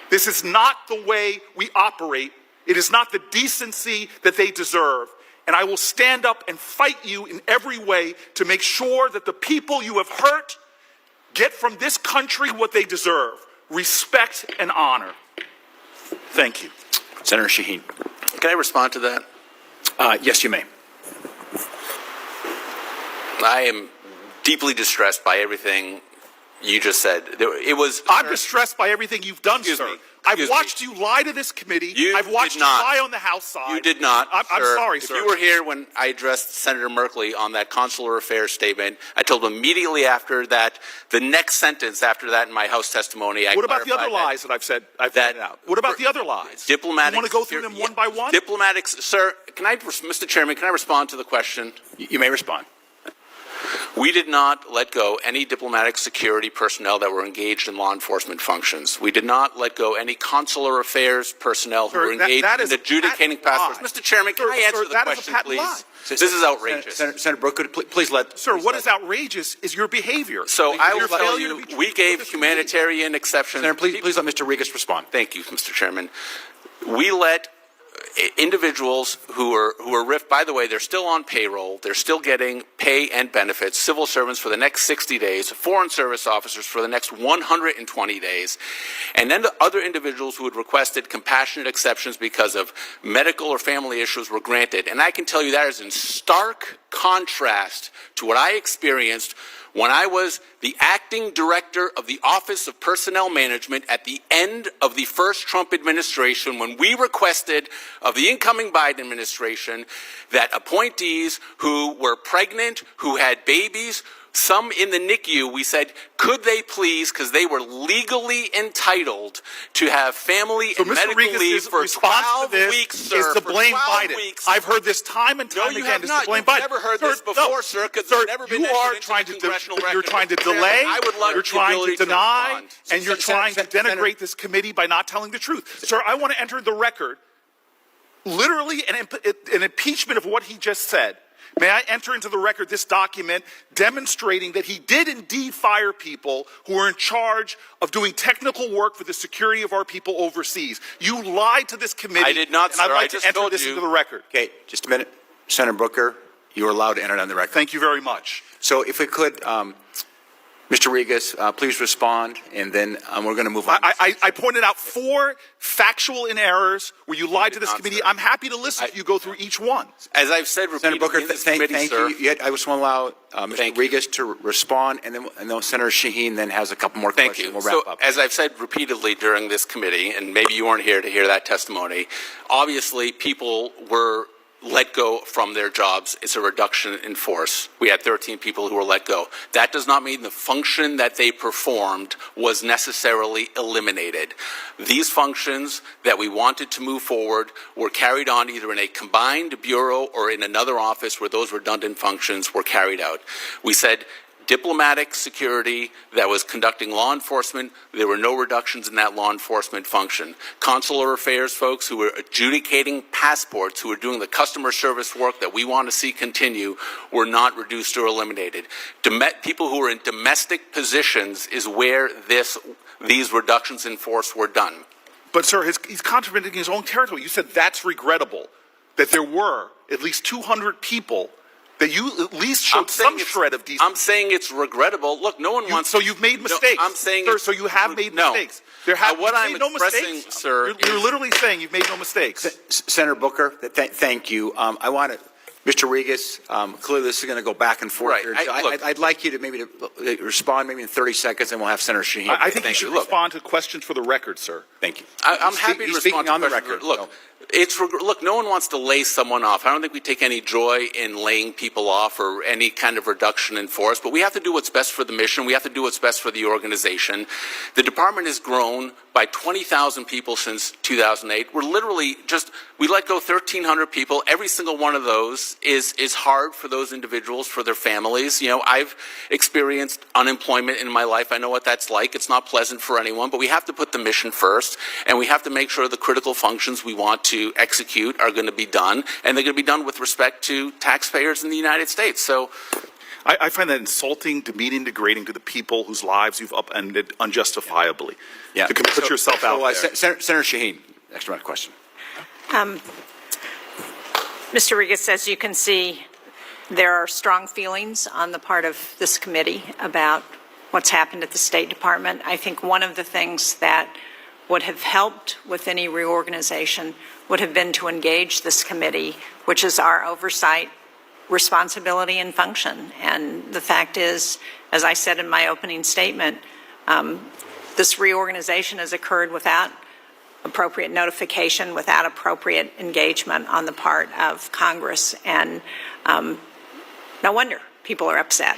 This is not the way we operate. It is not the decency that they deserve. And I will stand up and fight you in every way to make sure that the people you have hurt get from this country what they deserve: respect and honor. Thank you. Senator Shaheen. Can I respond to that? Yes, you may. I am deeply distressed by everything you just said. I'm distressed by everything you've done, sir. I've watched you lie to this committee. I've watched you lie on the House side. You did not. I'm sorry, sir. If you were here when I addressed Senator Merkley on that consular affairs statement, I told him immediately after that, the next sentence after that in my House testimony, I What about the other lies that I've said? I've pointed out. What about the other lies? Diplomatic. You want to go through them one by one? Diplomatic, sir. Mr. Chairman, can I respond to the question? You may respond. We did not let go any diplomatic security personnel that were engaged in law enforcement functions. We did not let go any consular affairs personnel who were engaged in adjudicating passports. Mr. Chairman, can I answer the question, please? This is outrageous. Senator Brooke, could please let... Sir, what is outrageous is your behavior. So I will tell you, we gave humanitarian exceptions. Senator, please let Mr. Regas respond. Thank you, Mr. Chairman. We let individuals who are RIF, by the way, they're still on payroll, they're still getting pay and benefits, civil servants for the next 60 days, foreign service officers for the next 120 days, and then the other individuals who had requested compassionate exceptions because of medical or family issues were granted. And I can tell you that is in stark contrast to what I experienced when I was the acting director of the Office of Personnel Management at the end of the first Trump administration, when we requested of the incoming Biden administration that appointees who were pregnant, who had babies, some in the NICU, we said, could they please, because they were legally entitled to have family and medical leave for 12 weeks, sir. Is to blame Biden. I've heard this time and time again. Is to blame Biden. You've never heard this before, sir, because it's never been entered into the congressional record. You're trying to delay, you're trying to deny, and you're trying to denigrate this committee by not telling the truth. Sir, I want to enter the record literally an impeachment of what he just said. May I enter into the record this document demonstrating that he did indeed fire people who were in charge of doing technical work for the security of our people overseas. You lied to this committee. I did not, and sir. I'd like to enter this into the record. Okay, just a minute. Senator Booker, you are allowed to enter it on the record. Thank you very much. So if we could, Mr. Regas, please respond, and then we're going to move on. I pointed out 4 factual errors where you lied to this committee. I'm happy to listen to you go through each one. As I've said Senator repeatedly Booker, in this thank committee, sir. you. I just want to allow Mr. Regas to respond, and then Senator Shaheen then has a couple more Thank questions. you. We'll So, wrap up. as I've said repeatedly during this committee, and maybe you weren't here to hear that testimony, obviously people were let go from their jobs. It's a reduction in force. We had 13 people who were let go. That does not mean the function that they performed was necessarily eliminated. These functions that we wanted to move forward were carried on either in a combined bureau or in another office where those redundant functions were carried out. We said diplomatic security that was conducting law enforcement, there were no reductions in that law enforcement function. Consular affairs folks who were adjudicating passports, who were doing the customer service work that we want to see continue, were not reduced or eliminated. People who were in domestic positions is where these reductions in force were done. But, sir, he's contradicting his own territory. You said that's regrettable, that there were at least 200 people that you at least showed some shred of decency. I'm saying it's regrettable. Look, no one wants. So you've made mistakes. No, I'm saying, sir. So you have made mistakes. There have. What I'm no expressing, mistakes, sir. You're literally saying you've made no mistakes. Senator Booker, thank you. I want to, Mr. Regas, clearly this is going to go back and forth. Right. Here. So I'd like you to maybe respond maybe in 30 seconds, and we'll have Senator Shaheen. I think you should respond to questions for the record, sir. Thank you. I'm happy to respond to on the questions. record. Look. Look, no one wants to lay someone off. I don't think we take any joy in laying people off or any kind of reduction in force, but we have to do what's best for the mission. We have to do what's best for the organization. The department has grown by 20,000 people since 2008. We're literally we let go 1,300 people. Every single one of those is hard for those individuals, for their families. You know, I've experienced unemployment in my life. I know what that's like. It's not pleasant for anyone, but we have to put the mission first, and we have to make sure the critical functions we want to execute are going to be done, and they're going to be done with respect to taxpayers in the United States. So I find that insulting, demeaning, degrading to the people whose lives you've upended unjustifiably. Yeah. To put yourself out there. Senator Shaheen, next round of question. Mr. Regas, as you can see, there are strong feelings on the part of this committee about what's happened at the State Department. I think one of the things that would have helped with any reorganization would have been to engage this committee, which is our oversight, responsibility, and function. And the fact is, as I said in my opening statement, this reorganization has occurred without appropriate notification, without appropriate engagement on the part of Congress, and no wonder people are upset.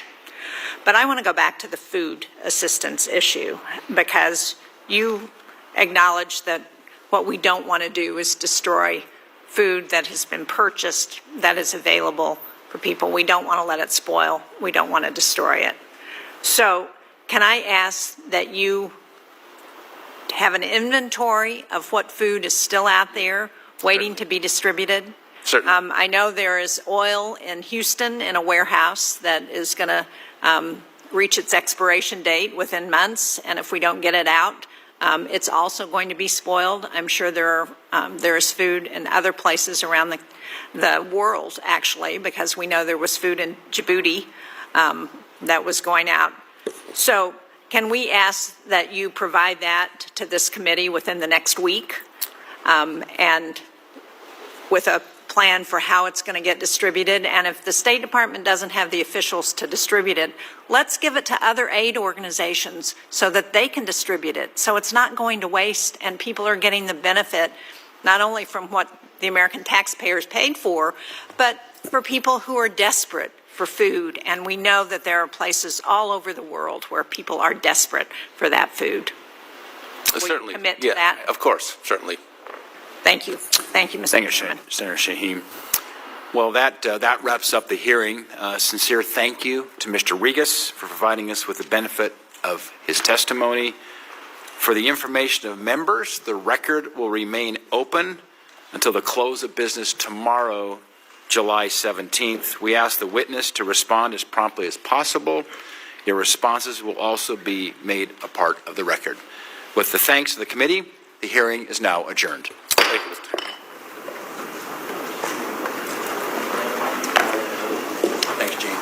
But I want to go back to the food assistance issue, because you acknowledge that what we don't want to do is destroy food that has been purchased, that is available for people. We don't want to let it spoil. We don't want to destroy it. So can I ask that you have an inventory of what food is still out there waiting to be distributed? Certainly. I know there is oil in Houston in a warehouse that is going to reach its expiration date within months, and if we don't get it out, it's also going to be spoiled. I'm sure there is food in other places around the world, actually, because we know there was food in Djibouti that was going out. So can we ask that you provide that to this committee within the next week, and with a plan for how it's going to get distributed? And if the State Department doesn't have the officials to distribute it, let's give it to other aid organizations so that they can distribute it, so it's not going to waste and people are getting the benefit not only from what the American taxpayers paid for, but for people who are desperate for food. And we know that there are places all over the world where people are desperate for that food. certainly. Will you commit to that? Of course, certainly. Thank you. Thank you, Mr. Chairman. Senator Shaheen. Well, that wraps up the hearing. Sincere thank you to Mr. Regas for providing us with the benefit of his testimony. For the information of members, the record will remain open until the close of business tomorrow, July 17th. We ask the witness to respond as promptly as possible. Your responses will also be made a part of the record. With the thanks of the committee, the hearing is now adjourned. Thank you, Mr. Chairman. Thanks, Gene.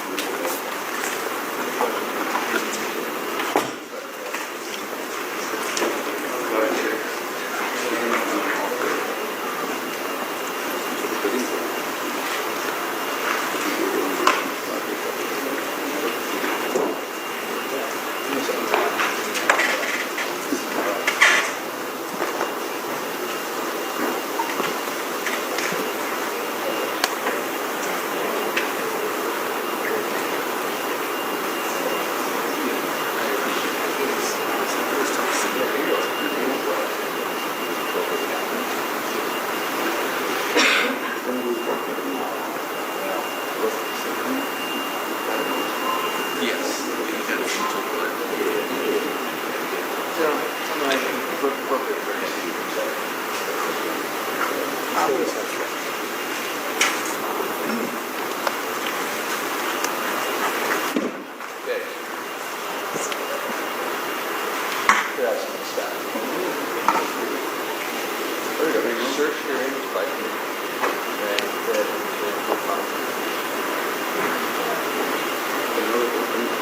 Search your image by name.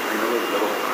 I know